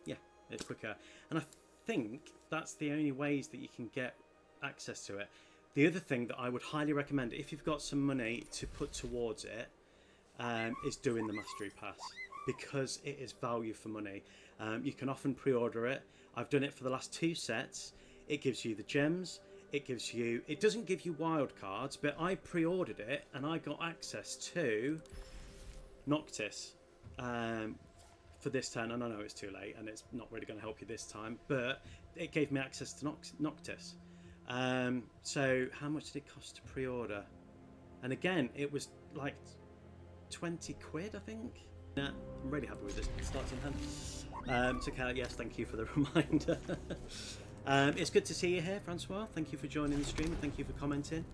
Speaker 1: yeah, it's quicker. And I think that's the only ways that you can get access to it. The other thing that I would highly recommend, if you've got some money to put towards it, is doing the Mastery Pass, because it is value for money. You can often pre-order it. I've done it for the last 2 sets. It gives you the gems. It doesn't give you wild cards, but I pre-ordered it and I got access to Noctis for this turn. And I know it's too late and it's not really going to help you this time, but it gave me access to Noctis. So how much did it cost to pre-order? And again, it was like 20 quid, I think. Yeah, I'm really happy with this starting hand. So Cal, yes, thank you for the reminder. It's good to see you here, Francois. Thank you for joining the stream and thank you for commenting.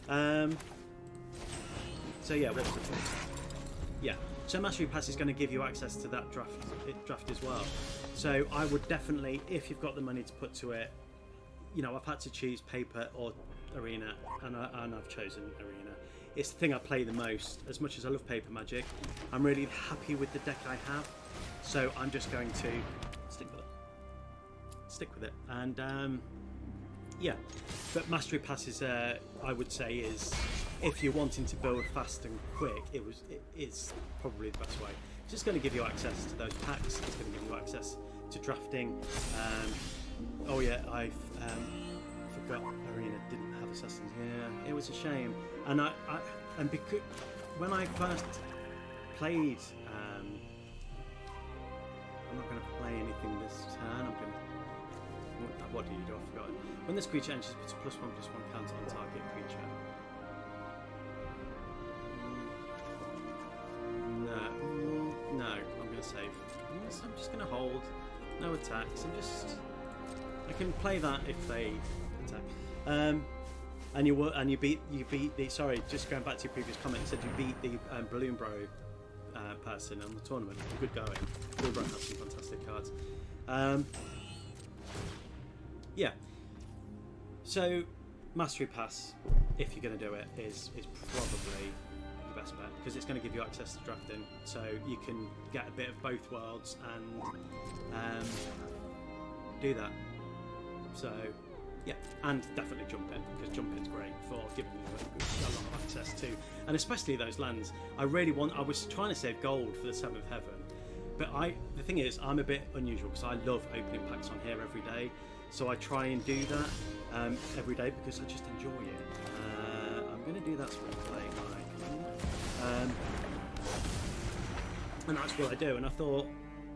Speaker 1: So yeah, what was the point? Yeah, so Mastery Pass is going to give you access to that draft as well. So I would definitely, if you've got the money to put to it, you know, I've had to choose paper or arena, and I've chosen arena. It's the thing I play the most. As much as I love paper Magic, I'm really happy with the deck I have, so I'm just going to stick with it. And yeah, but Mastery Pass is I would say is, if you're wanting to build fast and quick, it's probably the best way. It's just going to give you access to those packs. It's going to give you access to drafting. Oh yeah, I forgot Arena didn't have Assassins. Yeah, it was a shame. And and because when I first played, I'm not going to play anything this turn. I'm going to. What do you do? I forgot. When this creature enters, puts a +1/+1 counter on target creature. No, I'm going to save. I'm just going to hold. No attacks. I can play that if they attack. And you beat the. Sorry, just going back to your previous comment. You said you beat the Balloon Bro person on the tournament. Good going. Balloon Bro has some fantastic cards. Yeah. So Mastery Pass, if you're going to do it, is probably the best bet, because it's going to give you access to drafting, so you can get a bit of both worlds and do that. So yeah, and definitely jump in, because jump in's great for giving you a lot of access to, and especially those lands. I was trying to save gold for the 7th Heaven, but the thing is, I'm a bit unusual because I love opening packs on here every day. So I try and do that every day because I just enjoy it. I'm going to do that sort of play, and that's what I do. And I thought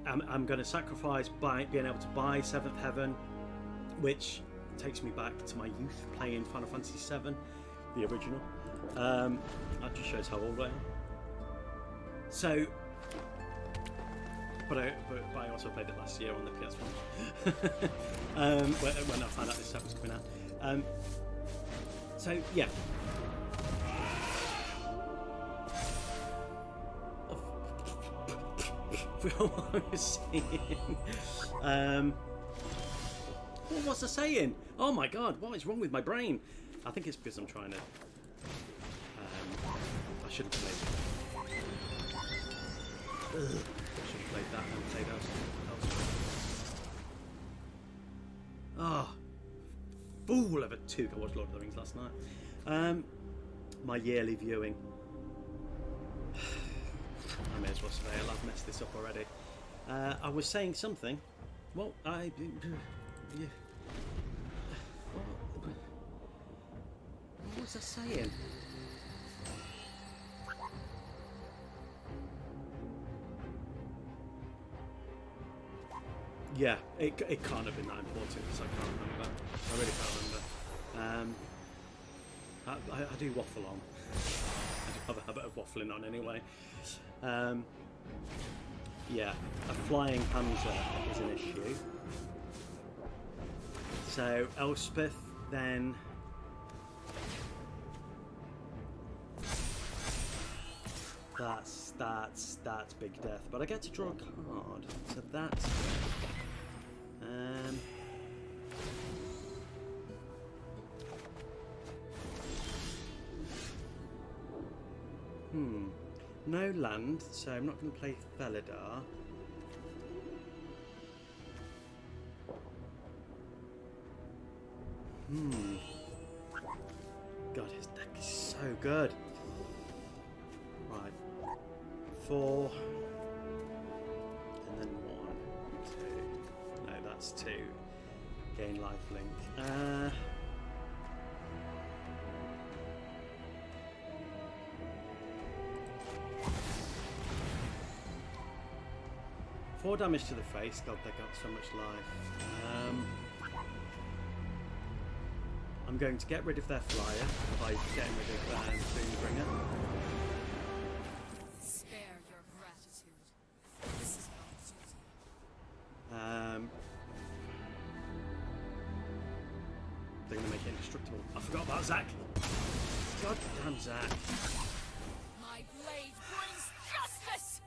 Speaker 1: I'm going to sacrifice by being able to buy 7th Heaven, which takes me back to my youth playing Final Fantasy VII, the original. That just shows how old I am. So. But I also played it last year on the PS1 when I found out this set was coming out. So yeah. What I was saying. What was I saying? Oh my god! What is wrong with my brain? I think it's because I'm trying to. I shouldn't have played it. Ugh. Played that and played elsewhere. Oh, fool of a toque. I watched Lord of the Rings last night. My yearly viewing. I may as well say I've messed this up already. I was saying something. Well, yeah. What was I saying? Yeah, it can't have been that important because I can't remember. I really can't remember. I do waffle on. I do have a habit of waffling on anyway. Yeah, a flying Hamza is an issue. So Elspeth then. That's big death. But I get to draw a card, so that's no land, so I'm not going to play Felidar. God, his deck is so good. Right. 4. And then 1, 2. No, that's 2. Gain lifelink. 4 damage to the face. God, they got so much life. I'm going to get rid of their flyer by getting rid of Boombringer.
Speaker 3: Spare your gratitude. This is my duty.
Speaker 1: They're going to make it indestructible. I forgot about Zach. God damn Zach.
Speaker 3: My blade brings justice.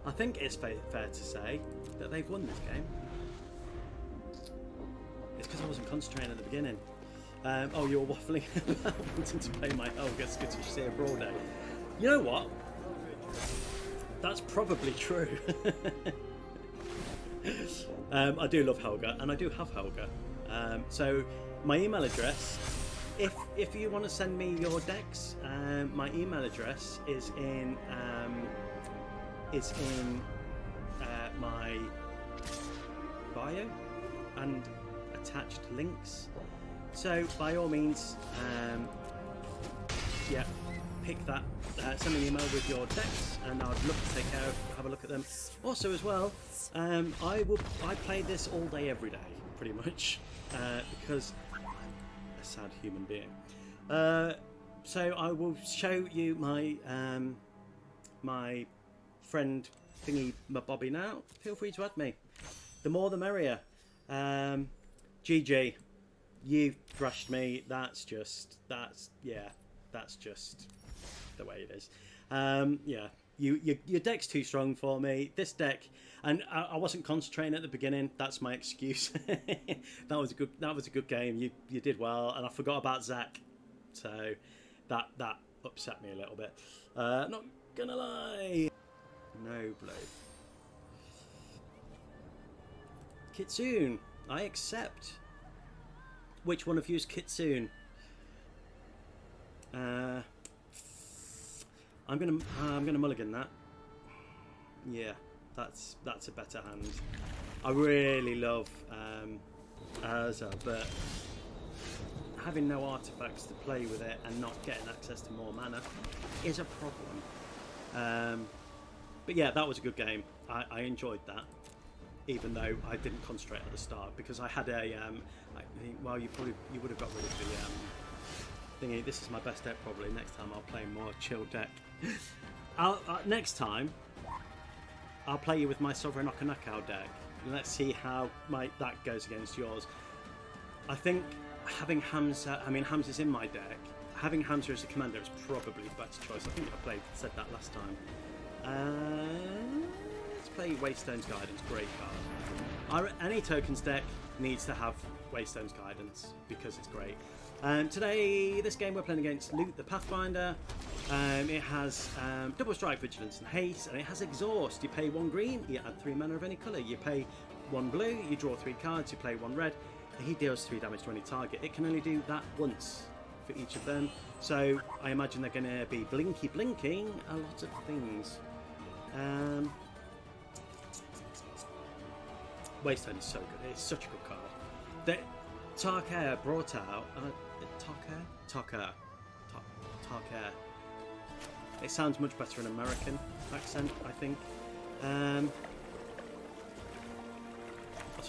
Speaker 1: I think it's fair to say that they've won this game. It's because I wasn't concentrating at the beginning. Oh, you're waffling about wanting to play my Helga Skittish Seer Brawl deck. You know what? That's probably true. I do love Helga, and I do have Helga. So my email address, if you want to send me your decks, my email address is in my bio and attached links. So by all means, yeah, pick that. Send me an email with your decks, and I'd love to have a look at them. Also, as well, I play this all day, every day, pretty much, because I'm a sad human being. So I will show you my my friend thingy, my Bobby now. Feel free to add me. The more, the merrier. GG, you thrashed me. That's just the way it is. Yeah, your deck's too strong for me. This deck, and I wasn't concentrating at the beginning. That's my excuse. That was a good game. You did well, and I forgot about Zach, so that upset me a little bit. Not gonna lie. No blue. Kitsune, I accept. Which one of you is Kitsune? I'm gonna mulligan that. Yeah, that's a better hand. I really love Urza, but having no artifacts to play with it and not getting access to more mana is a problem. But yeah, that was a good game. I enjoyed that, even though I didn't concentrate at the start because I had a. Well, you would have got rid of the thingy. This is my best deck probably. Next time I'll play a more chill deck. Next time I'll play you with my Sovereign Okanakao deck. Let's see how that goes against yours. I think having Hamza. I mean, Hamza's in my deck. Having Hamza as a commander is probably the better choice. I think I said that last time. Let's play Waystone's Guidance. Great card. Any tokens deck needs to have Waystone's Guidance because it's great. Today, this game we're playing against Loot the Pathfinder. It has double strike, vigilance, and haste, and it has exhaust. You pay 1 green, you add 3 mana of any colour. You pay 1 blue, you draw 3 cards, you play 1 red. He deals 3 damage to any target. It can only do that once for each of them. So I imagine they're going to be blinking a lot of things. Waystone is so good. It's such a good card. That Tarkir brought out. Tarkir. It sounds much better in American accent, I think. That's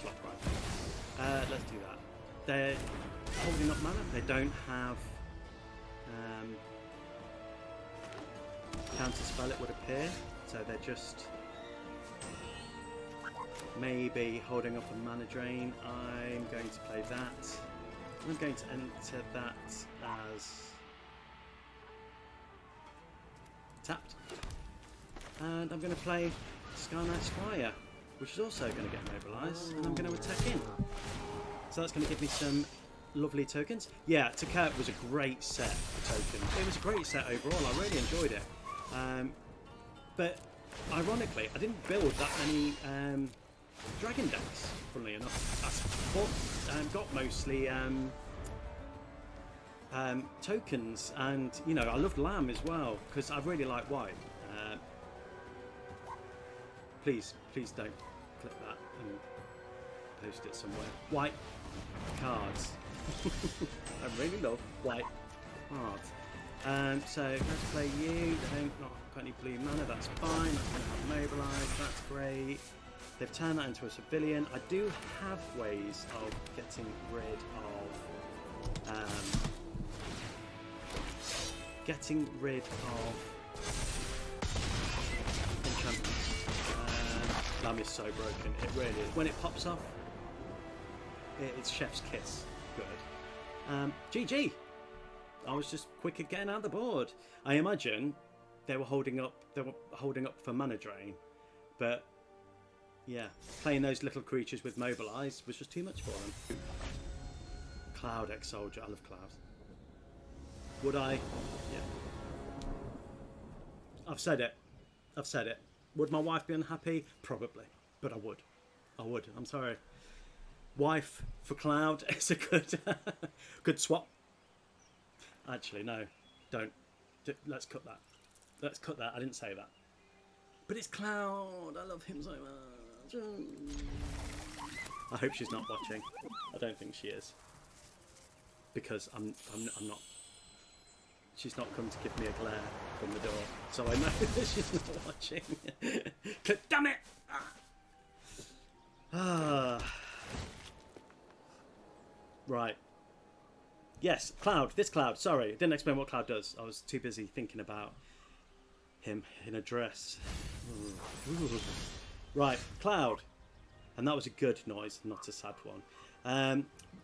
Speaker 1: a lot right. Let's do that. They're holding up mana. They don't have counter spell, it would appear. So they're just maybe holding up a mana drain. I'm going to play that. I'm going to enter that as tapped. And I'm going to play Sky Knight Squire, which is also going to get mobilised, and I'm going to attack in. So that's going to give me some lovely tokens. Yeah, Takert was a great set for tokens. It was a great set overall. I really enjoyed it. But ironically, I didn't build that many dragon decks, funnily enough. I've got mostly tokens, and you know, I loved Lamb as well because I really like white. Please don't click that and post it somewhere. White cards. I really love white cards. So let's play you. They don't not got any blue mana. That's fine. That's going to have mobilise. That's great. They've turned that into a civilian. I do have ways of getting rid of enchantments. Lamb is so broken. It really is. When it pops off, it's chef's kiss. Good. GG. I was just quick at getting out the board. I imagine they were holding up for mana drain, but yeah, playing those little creatures with mobilise was just too much for them. Cloud ex-soldier. I love clouds. Would I? Yeah. I've said it. Would my wife be unhappy? Probably, but I would. I'm sorry. Wife for Cloud is a good swap. Actually, no, don't. Let's cut that. I didn't say that. But it's Cloud. I love him so much. I hope she's not watching. I don't think she is, because I'm not. She's not come to give me a glare from the door, so I know that she's not watching. Damn it! Right. Yes, Cloud. This Cloud. Sorry, didn't explain what Cloud does. I was too busy thinking about him in a dress. Ooh. Right, Cloud. And that was a good noise, not a sad one.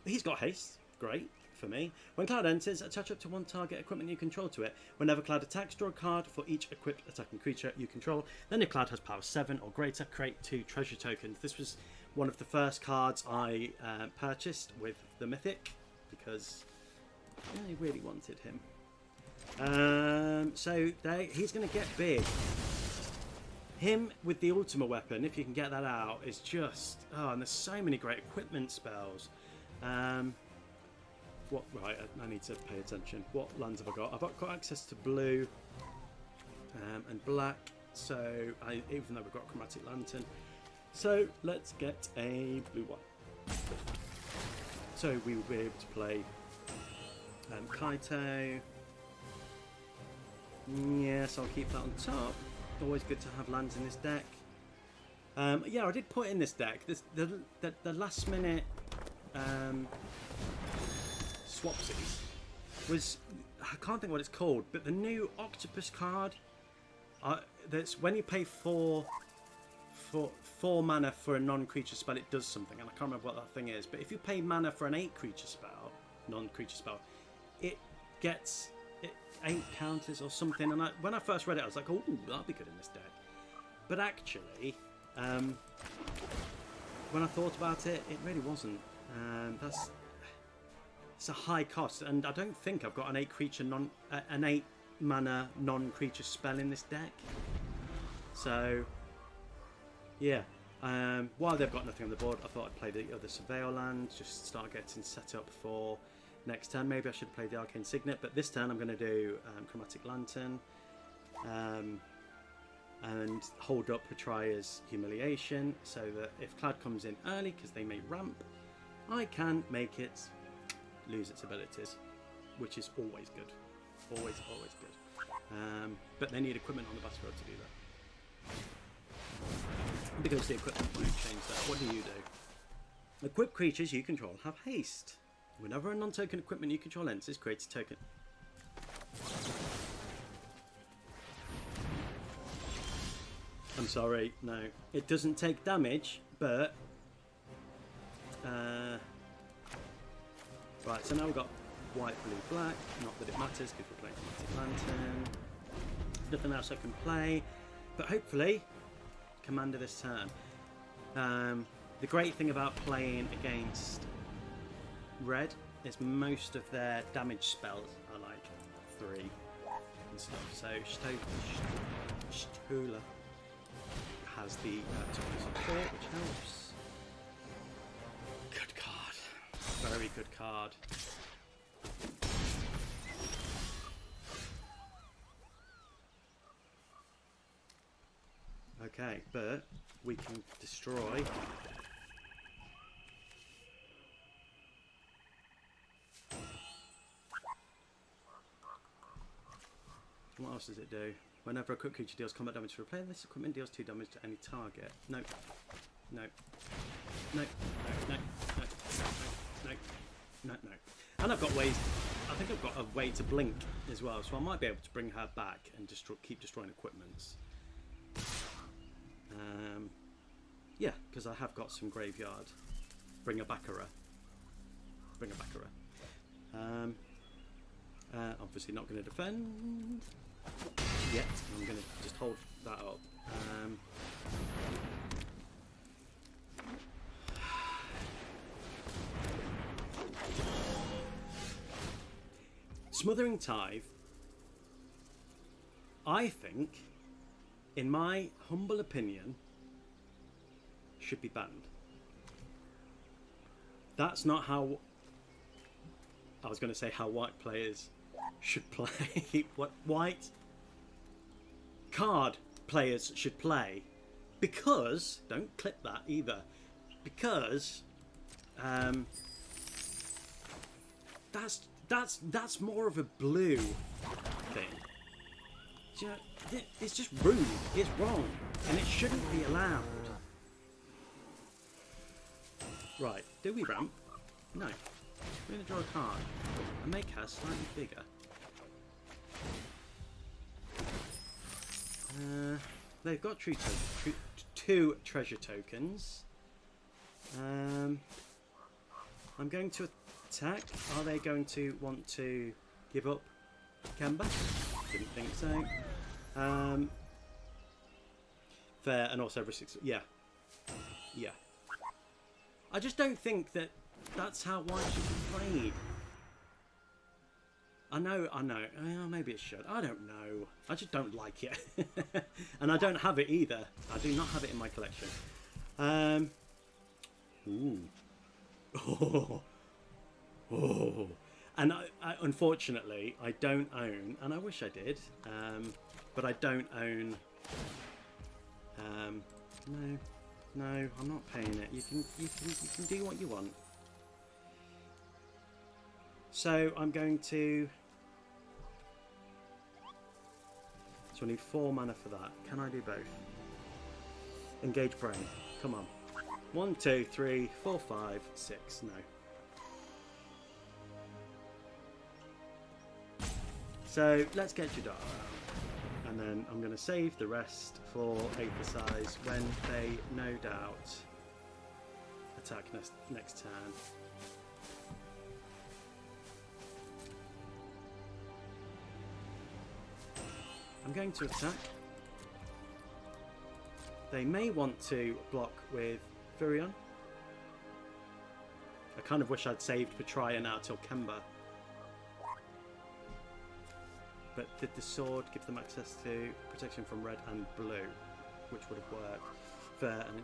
Speaker 1: He's got haste. Great. For me. When Cloud enters, attach up to one target equipment you control to it. Whenever Cloud attacks, draw a card for each equipped attacking creature you control. Then if Cloud has power 7 or greater, create 2 treasure tokens. This was one of the first cards I purchased with the Mythic because I really wanted him. So he's going to get big. Him with the Ultima weapon, if you can get that out, is just... Oh, and there's so many great equipment spells. Right, I need to pay attention. What lands have I got? I've got access to blue and black, so even though we've got Chromatic Lantern. So let's get a blue-white. So we will be able to play Kaito. Yes, I'll keep that on top. Always good to have lands in this deck. Yeah, I did put in this deck. The last minute swapsies was, I can't think what it's called, but the new Octopus card. That's when you pay 4 mana for a non-creature spell, it does something, and I can't remember what that thing is. But if you pay mana for an 8-creature spell, non-creature spell, it gets 8 counters or something. And when I first read it, I was like, "Oh, that'd be good in this deck." But actually, when I thought about it, it really wasn't. It's a high cost, and I don't think I've got an 8 mana non-creature spell in this deck. So yeah, while they've got nothing on the board, I thought I'd play the other Surveyor land, just start getting set up for next turn. Maybe I should play the Arcane Signet, but this turn I'm going to do Chromatic Lantern and hold up Patria's Humiliation, so that if Cloud comes in early, because they may ramp, I can make it lose its abilities, which is always good. Always good. But they need equipment on the battlefield to do that. Because the equipment won't change that. What do? Equipped creatures you control have haste. Whenever a non-token equipment you control enters, create a token. I'm sorry, no. It doesn't take damage, but... right, so now we've got white, blue, black. Not that it matters, because we're playing Chromatic Lantern. nothing else I can play, but hopefully commander this turn. The great thing about playing against red is most of their damage spells are like 3 and stuff. So Stola has the support, which helps. Good card. Very good card. Okay, but we can destroy. What else does it do? Whenever a quick creature deals combat damage to a player, this equipment deals 2 damage to any target. No. No. No. No. No. No. No. No. No. And I've got ways. I think I've got a way to blink as well, so I might be able to bring her back and keep destroying equipments. Yeah, because I have got some graveyard. Bring a backera. Bring a backera. Obviously not going to defend yet. I'm going to just hold that up. Smothering Tithe, I think, in my humble opinion, should be banned. That's not how I was going to say how white players should play. What white card players should play, because don't clip that either, because that's more of a blue thing. Do you know, it's just rude. It's wrong, and it shouldn't be allowed. Right, do we ramp? No. We're going to draw a card and make her slightly bigger. They've got 2 treasure tokens. I'm going to attack. Are they going to want to give up Kemba? Didn't think so. Fair, and also every 6. Yeah. Yeah. I just don't think that that's how white should be played. I know. Maybe it should. I don't know. I just don't like it. And I don't have it either. I do not have it in my collection. Ooh. Oh. And I unfortunately, I don't own, and I wish I did, but I don't own... No, I'm not paying it. You can do what you want. So I'm going to. So I need 4 mana for that. Can I do both? Engage brain. Come on. 1, 2, 3, 4, 5, 6. No. So let's get Jadar out. And then I'm going to save the rest for Aethersize when they no doubt attack next turn. I'm going to attack. They may want to block with Furion. I kind of wish I'd saved Petraya now till Kemba. But did the sword give them access to protection from red and blue, which would have worked? Fair, and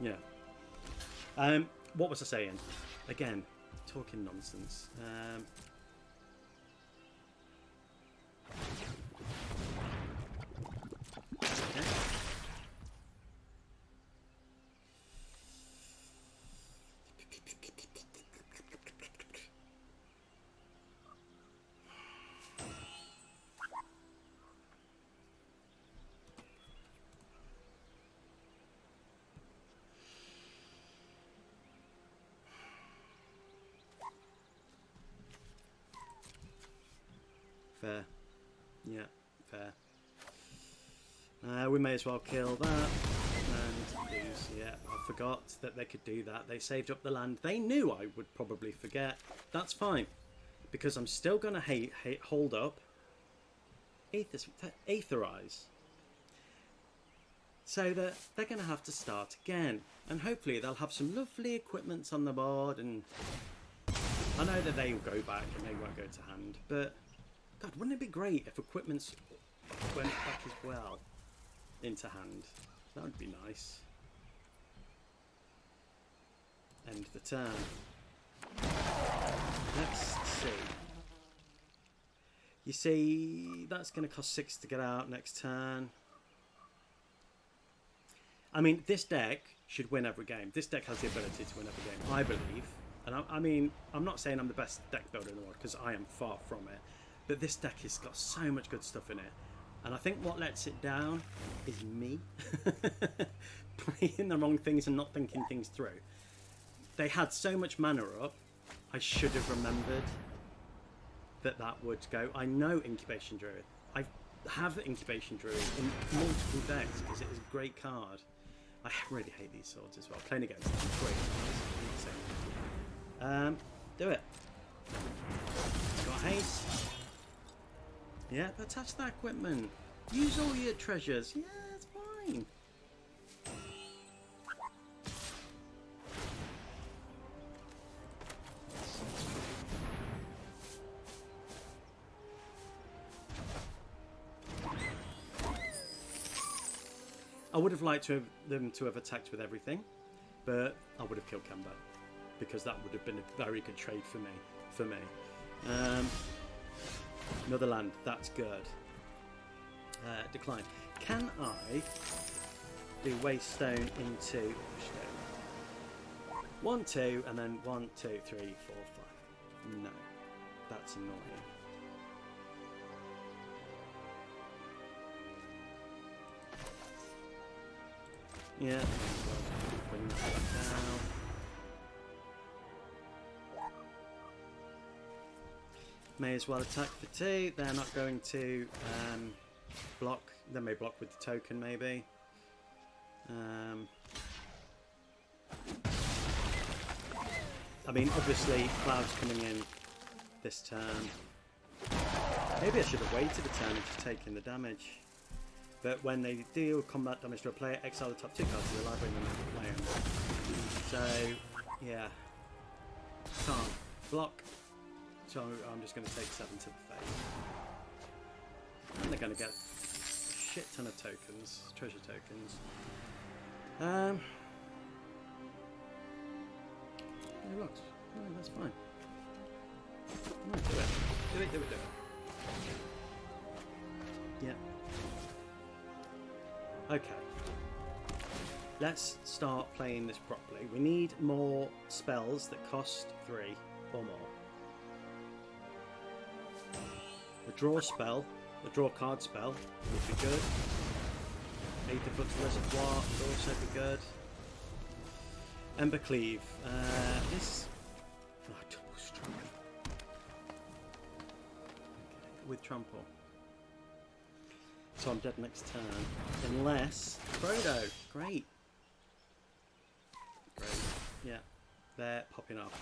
Speaker 1: yeah. What was I saying? Again, talking nonsense. Okay. Fair. Yeah, fair. We may as well kill that and lose. Yeah, I forgot that they could do that. They saved up the land. They knew I would probably forget. That's fine, because I'm still going to hold up Aetherize. So that they're going to have to start again. And hopefully they'll have some lovely equipments on the board. And I know that they will go back and they won't go to hand. But, God, wouldn't it be great if equipments went back as well into hand? That would be nice. End the turn. Let's see. You see, that's going to cost 6 to get out next turn. I mean, this deck should win every game. This deck has the ability to win every game, I believe. And I mean, I'm not saying I'm the best deck builder in the world, because I am far from it. But this deck has got so much good stuff in it. And I think what lets it down is me. Playing the wrong things and not thinking things through. They had so much mana up, I should have remembered that that would go. I know Incubation Druid. I have Incubation Druid in multiple decks because it is a great card. I really hate these swords as well. Playing against them is great. Do it. Got haste. Yeah, attach that equipment. Use all your treasures. Yeah, it's fine. I would have liked them to have attacked with everything, but I would have killed Kemba because that would have been a very good trade for me. Another land, that's good. Decline. Can I do waste stone into 1, 2, and then 1, 2, 3, 4, 5? No, that's annoying. Yeah, bring that down. May as well attack for 2. They're not going to block. They may block with the token, maybe. I mean, obviously, Cloud's coming in this turn. Maybe I should have waited a turn and just taken the damage. But when they deal combat damage to a player, exile the top 2 cards of the library and then play them. So, yeah. Can't block. So I'm just going to take 7 to the face. And they're going to get a shit ton of tokens, treasure tokens. No blocks. No, that's fine. No, do it. Do it. Yeah. Okay, let's start playing this properly. We need more spells that cost 3 or more. The draw spell, the draw card spell would be good. Aetherfoot's Reservoir would also be good. Ember Cleave. This... Oh, double strike. Okay, with Trample. So I'm dead next turn. Unless... Frodo! Great. Great. Yeah. They're popping up.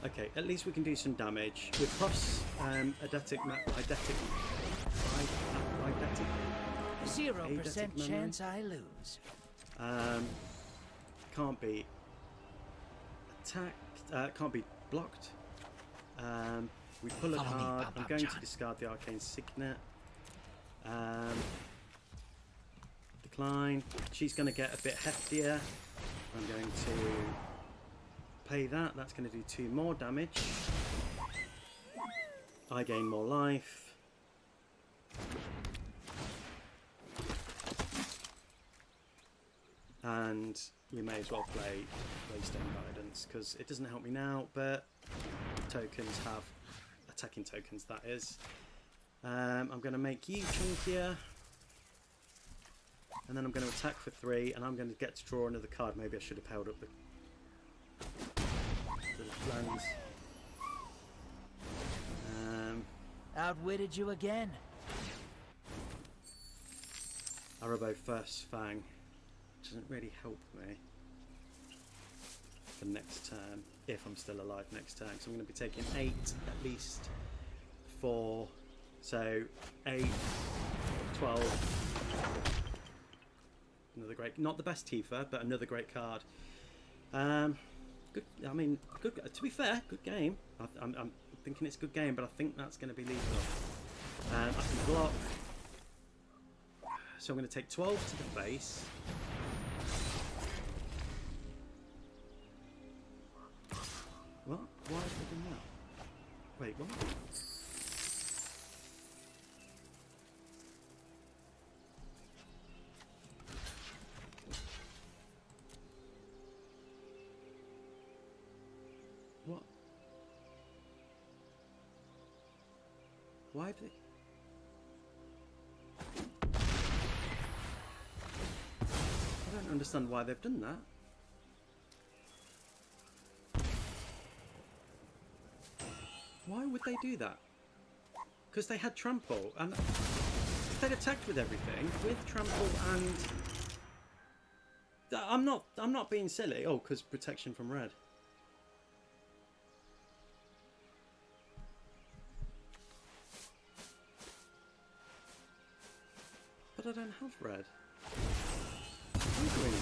Speaker 1: Okay, at least we can do some damage. With Puff's eidetic
Speaker 2: 0% chance I lose.
Speaker 1: Can't be attacked, can't be blocked. We pull a card. I'm going to discard the Arcane Signet. Decline. She's going to get a bit heftier. I'm going to pay that. That's going to do 2 more damage. I gain more life. And we may as well play Waystone Guidance because it doesn't help me now, but tokens have attacking tokens, that is. I'm going to make you chunkier. And then I'm going to attack for 3, and I'm going to get to draw another card. Maybe I should have held up the... Taplands.
Speaker 2: Outwitted you again.
Speaker 1: Arabo First Fang doesn't really help me for next turn, if I'm still alive next turn. So I'm going to be taking 8 at least. 4, so 8, 12. Another great, not the best Tifa, but another great card. Good. I mean, good. To be fair, good game. I'm thinking it's a good game, but I think that's going to be lethal. I can block. So I'm going to take 12 to the face. What? Why is it doing that? Wait, what? What? Why have they... I don't understand why they've done that. Why would they do that? Because they had trample, and if they'd attacked with everything, with trample and... I'm not being silly. Oh, because protection from red. But I don't have red. I'm green.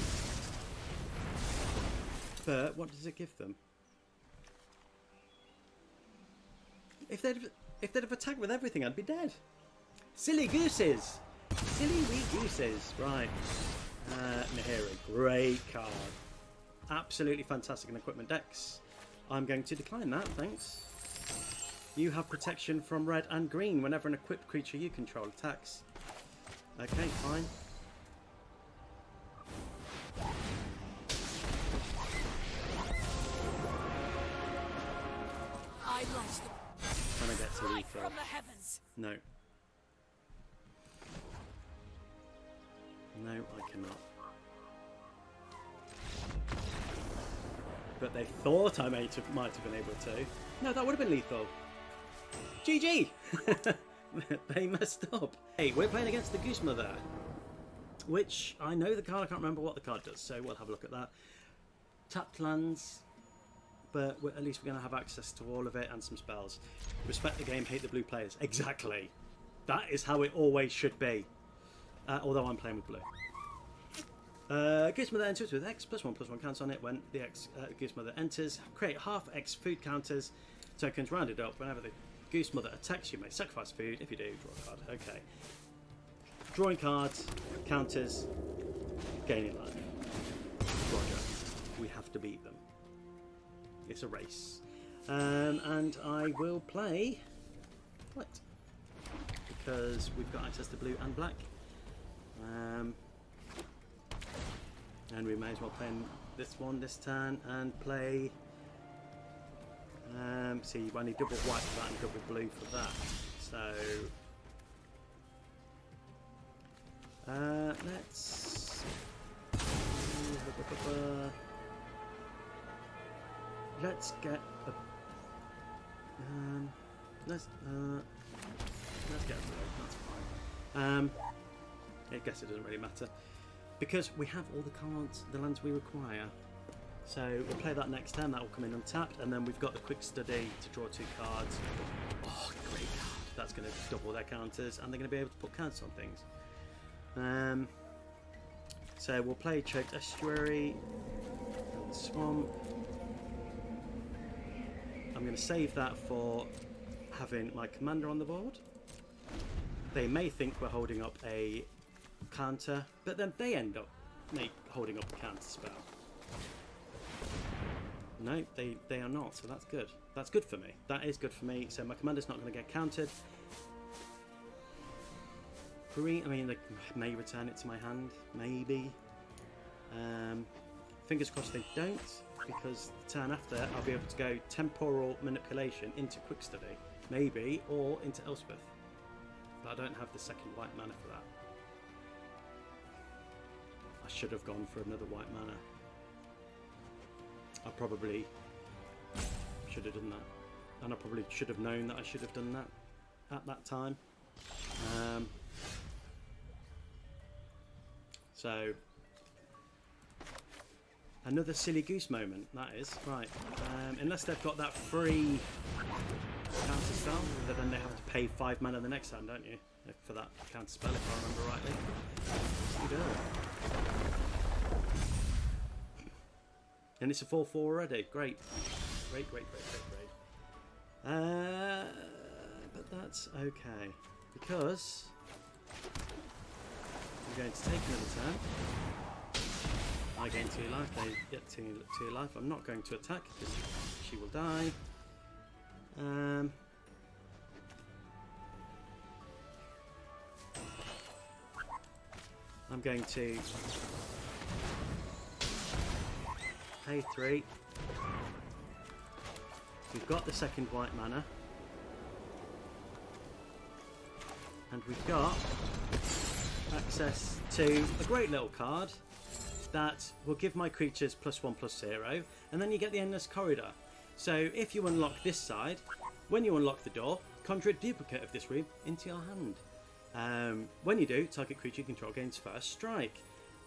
Speaker 1: But what does it give them? If they'd have attacked with everything, I'd be dead. Silly gooses! Silly wee gooses. Right. Nahira, great card. Absolutely fantastic in equipment decks. I'm going to decline that, thanks. You have protection from red and green whenever an equipped creature you control attacks. Okay, fine.
Speaker 3: I launch the
Speaker 1: Can I get to
Speaker 3: strike
Speaker 1: lethal?
Speaker 3: from the heavens.
Speaker 1: No. No, I cannot. But they thought I might have been able to. No, that would have been lethal. GG! They messed up. Hey, we're playing against the Goose Mother, which I know the card. I can't remember what the card does, so we'll have a look at that. Tapped lands, but at least we're going to have access to all of it and some spells. Respect the game, hate the blue players. Exactly. That is how it always should be. Although I'm playing with blue. Goose Mother enters with X +1/+1 counts on it when the Goose Mother enters. Create half X food counters. Tokens rounded up. Whenever the Goose Mother attacks, you may sacrifice food. If you do, draw a card. Okay. Drawing cards, counters, gaining life. Roger. We have to beat them. It's a race. And I will play white. Because we've got access to blue and black. And we may as well play this one this turn and play... see, I need double white for that and double blue for that. So... let's... let's get a... let's get a blue, that's fine. I guess it doesn't really matter. Because we have all the cards, the lands we require. So we'll play that next turn, that will come in untapped, and then we've got the quick study to draw 2 cards. Oh, great card. That's going to double their counters, and they're going to be able to put counters on things. So we'll play Choked Estuary, and Swamp. I'm going to save that for having my commander on the board. They may think we're holding up a counter, but then they end up holding up a counter spell. No, they are not, so that's good. That's good for me. That is good for me. So my commander's not going to get countered. Green, I mean, they may return it to my hand, maybe. Fingers crossed they don't, because the turn after I'll be able to go Temporal Manipulation into Quick Study, maybe, or into Elspeth. But I don't have the second white mana for that. I should have gone for another white mana. I probably should have done that. And I probably should have known that I should have done that at that time. So, another silly goose moment, that is. Right, unless they've got that free counter spell, but then they have to pay 5 mana the next time, don't you? For that counter spell, if I remember rightly. And it's a 4-4 already. Great. Great. But that's okay. Because I'm going to take another turn. I gain 2 life, they get 2 life. I'm not going to attack because she will die. I'm going to pay 3. We've got the second white mana. And we've got access to a great little card that will give my creatures +1/+0, and then you get the Endless Corridor. So if you unlock this side, when you unlock the door, conjure a duplicate of this room into your hand. When you do, target creature you control gains first strike.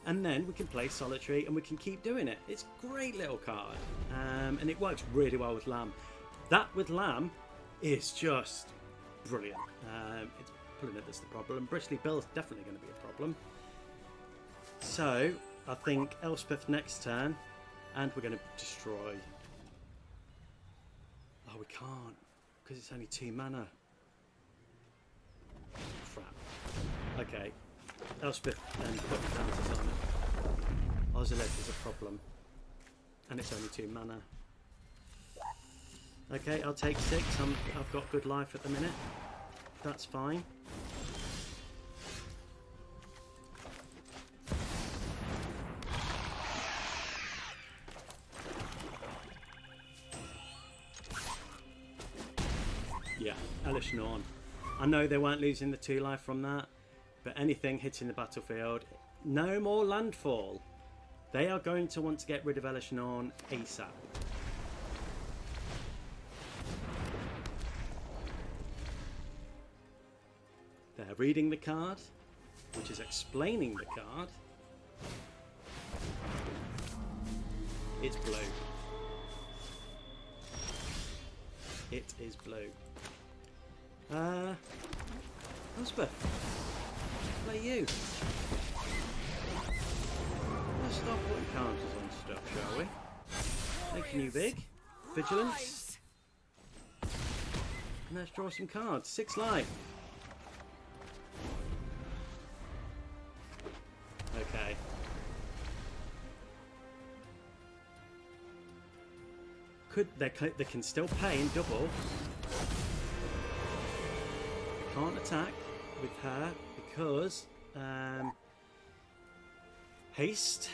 Speaker 1: And then we can play Solitary and we can keep doing it. It's a great little card. And it works really well with Lamb. That with Lamb is just brilliant. It's pulling it that's the problem. Bristly Bill's definitely going to be a problem. So I think Elspeth next turn, and we're going to destroy. Oh, we can't because it's only 2 mana. Crap. Okay, Elspeth and put counters on it. Ozilith is a problem, and it's only 2 mana. Okay, I'll take 6. I've got good life at the minute. That's fine. Yeah, Elish Norn. I know they weren't losing the 2 life from that, but anything hitting the battlefield, no more landfall. They are going to want to get rid of Elish Norn ASAP. They're reading the card, which is explaining the card. It's blue. It is blue. Elspeth, play you. Let's stop putting counters on stuff, shall we? Making you big. Vigilance. And let's draw some cards. 6 life. Okay. They can still pay in double. They can't attack with her because haste.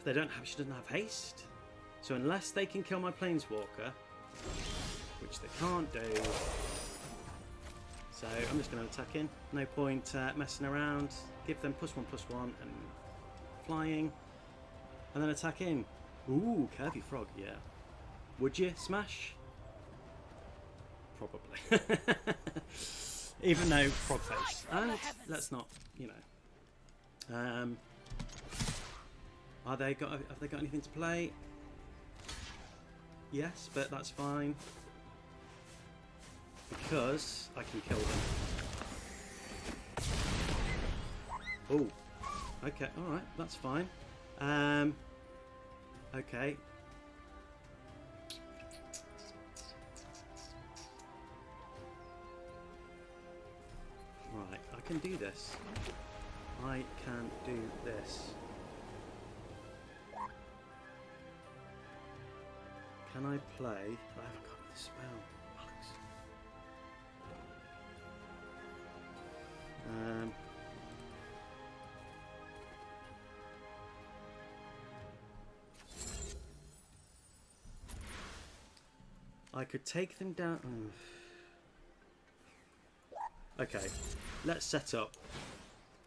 Speaker 1: She doesn't have haste. So unless they can kill my planeswalker, which they can't do, so I'm just going to attack in. No point messing around. Give them +1/+1 and flying, and then attack in. Ooh, Curvy Frog, yeah. Would you smash? Probably. Even though frog face. And let's not, you know. Have they got anything to play? Yes, but that's fine. Because I can kill them. Oh. Okay, alright, that's fine. Okay. Right, I can do this. I can do this. Can I play? I haven't got the spell. Alex. I could take them down. Okay, let's set up.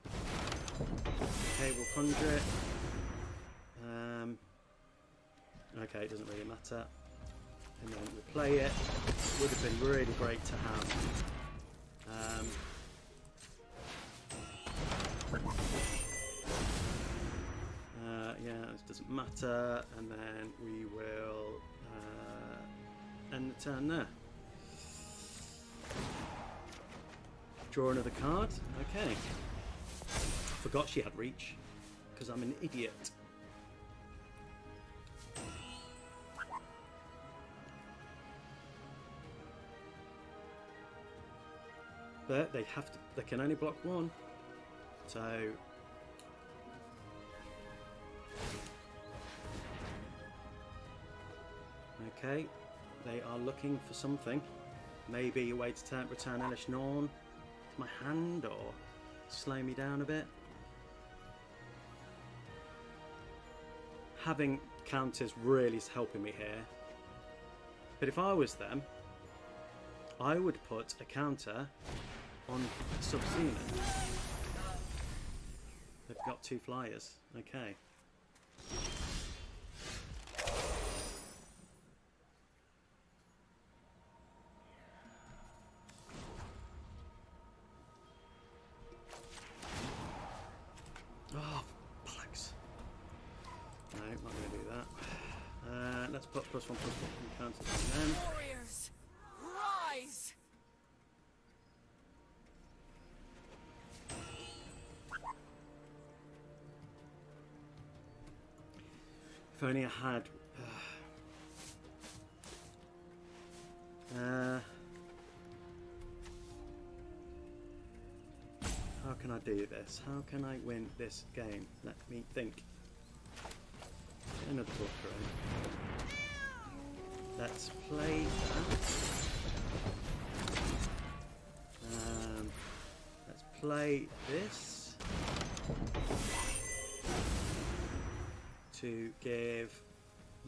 Speaker 1: Okay, we'll conjure it. Okay, it doesn't really matter. and then replay it. Would have been really great to have. Yeah, it doesn't matter, and then we will end the turn there. Draw another card. Okay. Forgot she had reach, because I'm an idiot. But they have to. They can only block one. So. Okay, they are looking for something. Maybe a way to return Elish Norn to my hand, or slow me down a bit. Having counters really is helping me here. But if I was them, I would put a counter on Sub-Xenon. They've got 2 flyers. Okay. Oh, bollocks. No, not going to do that. Let's put +1/+1 counters on them.
Speaker 3: Warriors, rise!
Speaker 1: If only I had. How can I do this? How can I win this game? Let me think. Get another talker in. Let's play that. Let's play this to give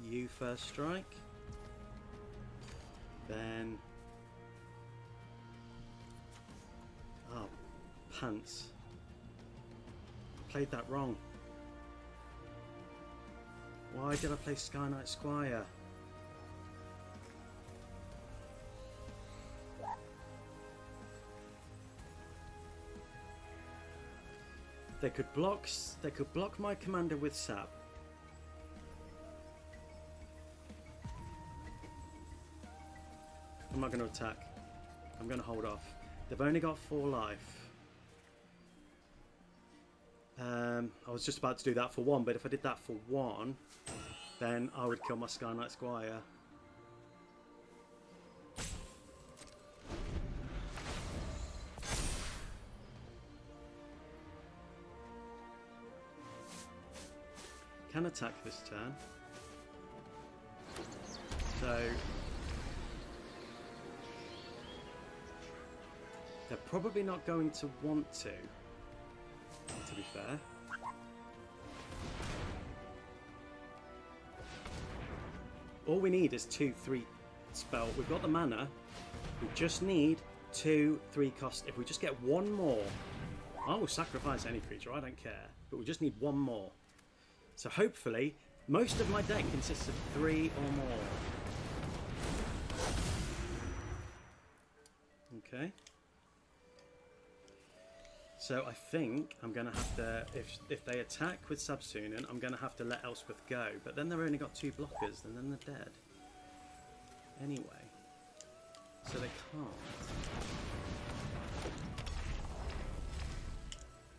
Speaker 1: you first strike. Then pants. Played that wrong. Why did I play Sky Knight Squire? They could block my commander with sap. I'm not going to attack. I'm going to hold off. They've only got 4 life. I was just about to do that for 1, but if I did that for 1, then I would kill my Sky Knight Squire. Can attack this turn. So they're probably not going to want to be fair. All we need is 2/3 spell. We've got the mana. We just need 2/3 cost. If we just get 1 more, I will sacrifice any creature. I don't care. But we just need 1 more. So hopefully, most of my deck consists of 3 or more. Okay. So I think I'm going to have to, if they attack with Sub-Xenon, I'm going to have to let Elspeth go. But then they've only got 2 blockers, and then they're dead. Anyway. So they can't.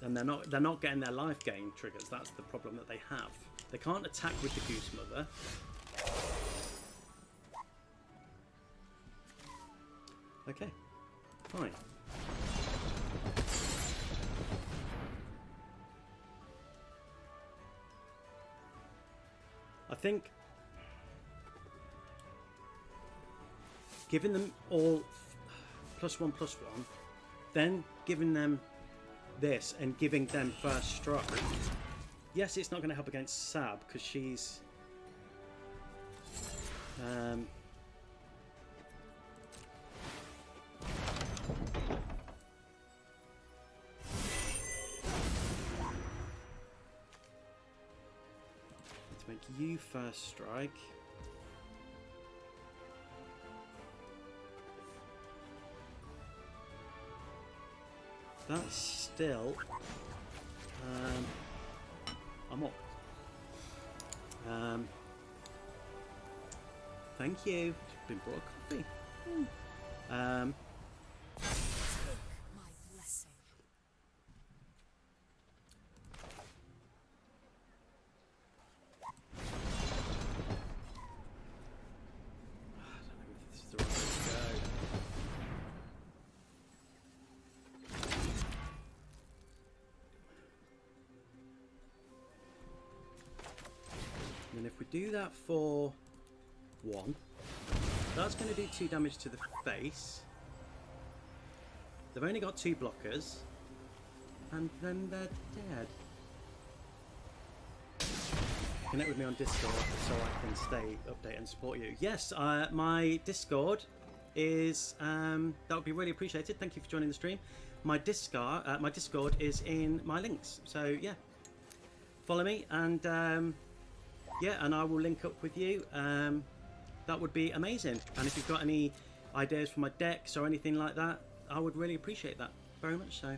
Speaker 1: And they're not getting their life gain triggers. That's the problem that they have. They can't attack with the Goose Mother. Okay. Fine. I think giving them all +1/+1, then giving them this and giving them first strike. Yes, it's not going to help against Sab because she's to make you first strike. That's still... I'm up. Thank you. Been brought a coffee.
Speaker 3: My blessing.
Speaker 1: I don't know if this is the right way to go. And if we do that for 1, that's going to do 2 damage to the face. They've only got 2 blockers, and then they're dead. Connect with me on Discord so I can stay updated and support you. Yes, my Discord is that would be really appreciated. Thank you for joining the stream. My Discord is in my links. So yeah, follow me, and yeah, and I will link up with you. That would be amazing. And if you've got any ideas for my decks or anything like that, I would really appreciate that very much. So,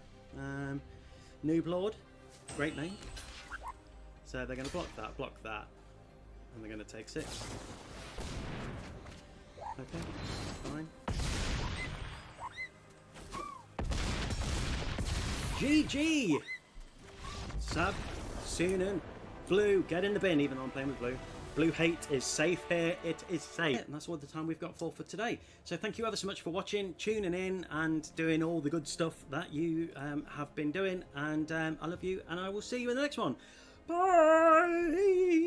Speaker 1: Noob Lord, great name. So they're going to block that, and they're going to take 6. Okay, fine. GG! Sab, Sunan, Blue, get in the bin, even though I'm playing with Blue. Blue hate is safe here, it is safe. And that's all the time we've got for today. So thank you ever so much for watching, tuning in, and doing all the good stuff that you have been doing. And I love you, and I will see you in the next one. Bye!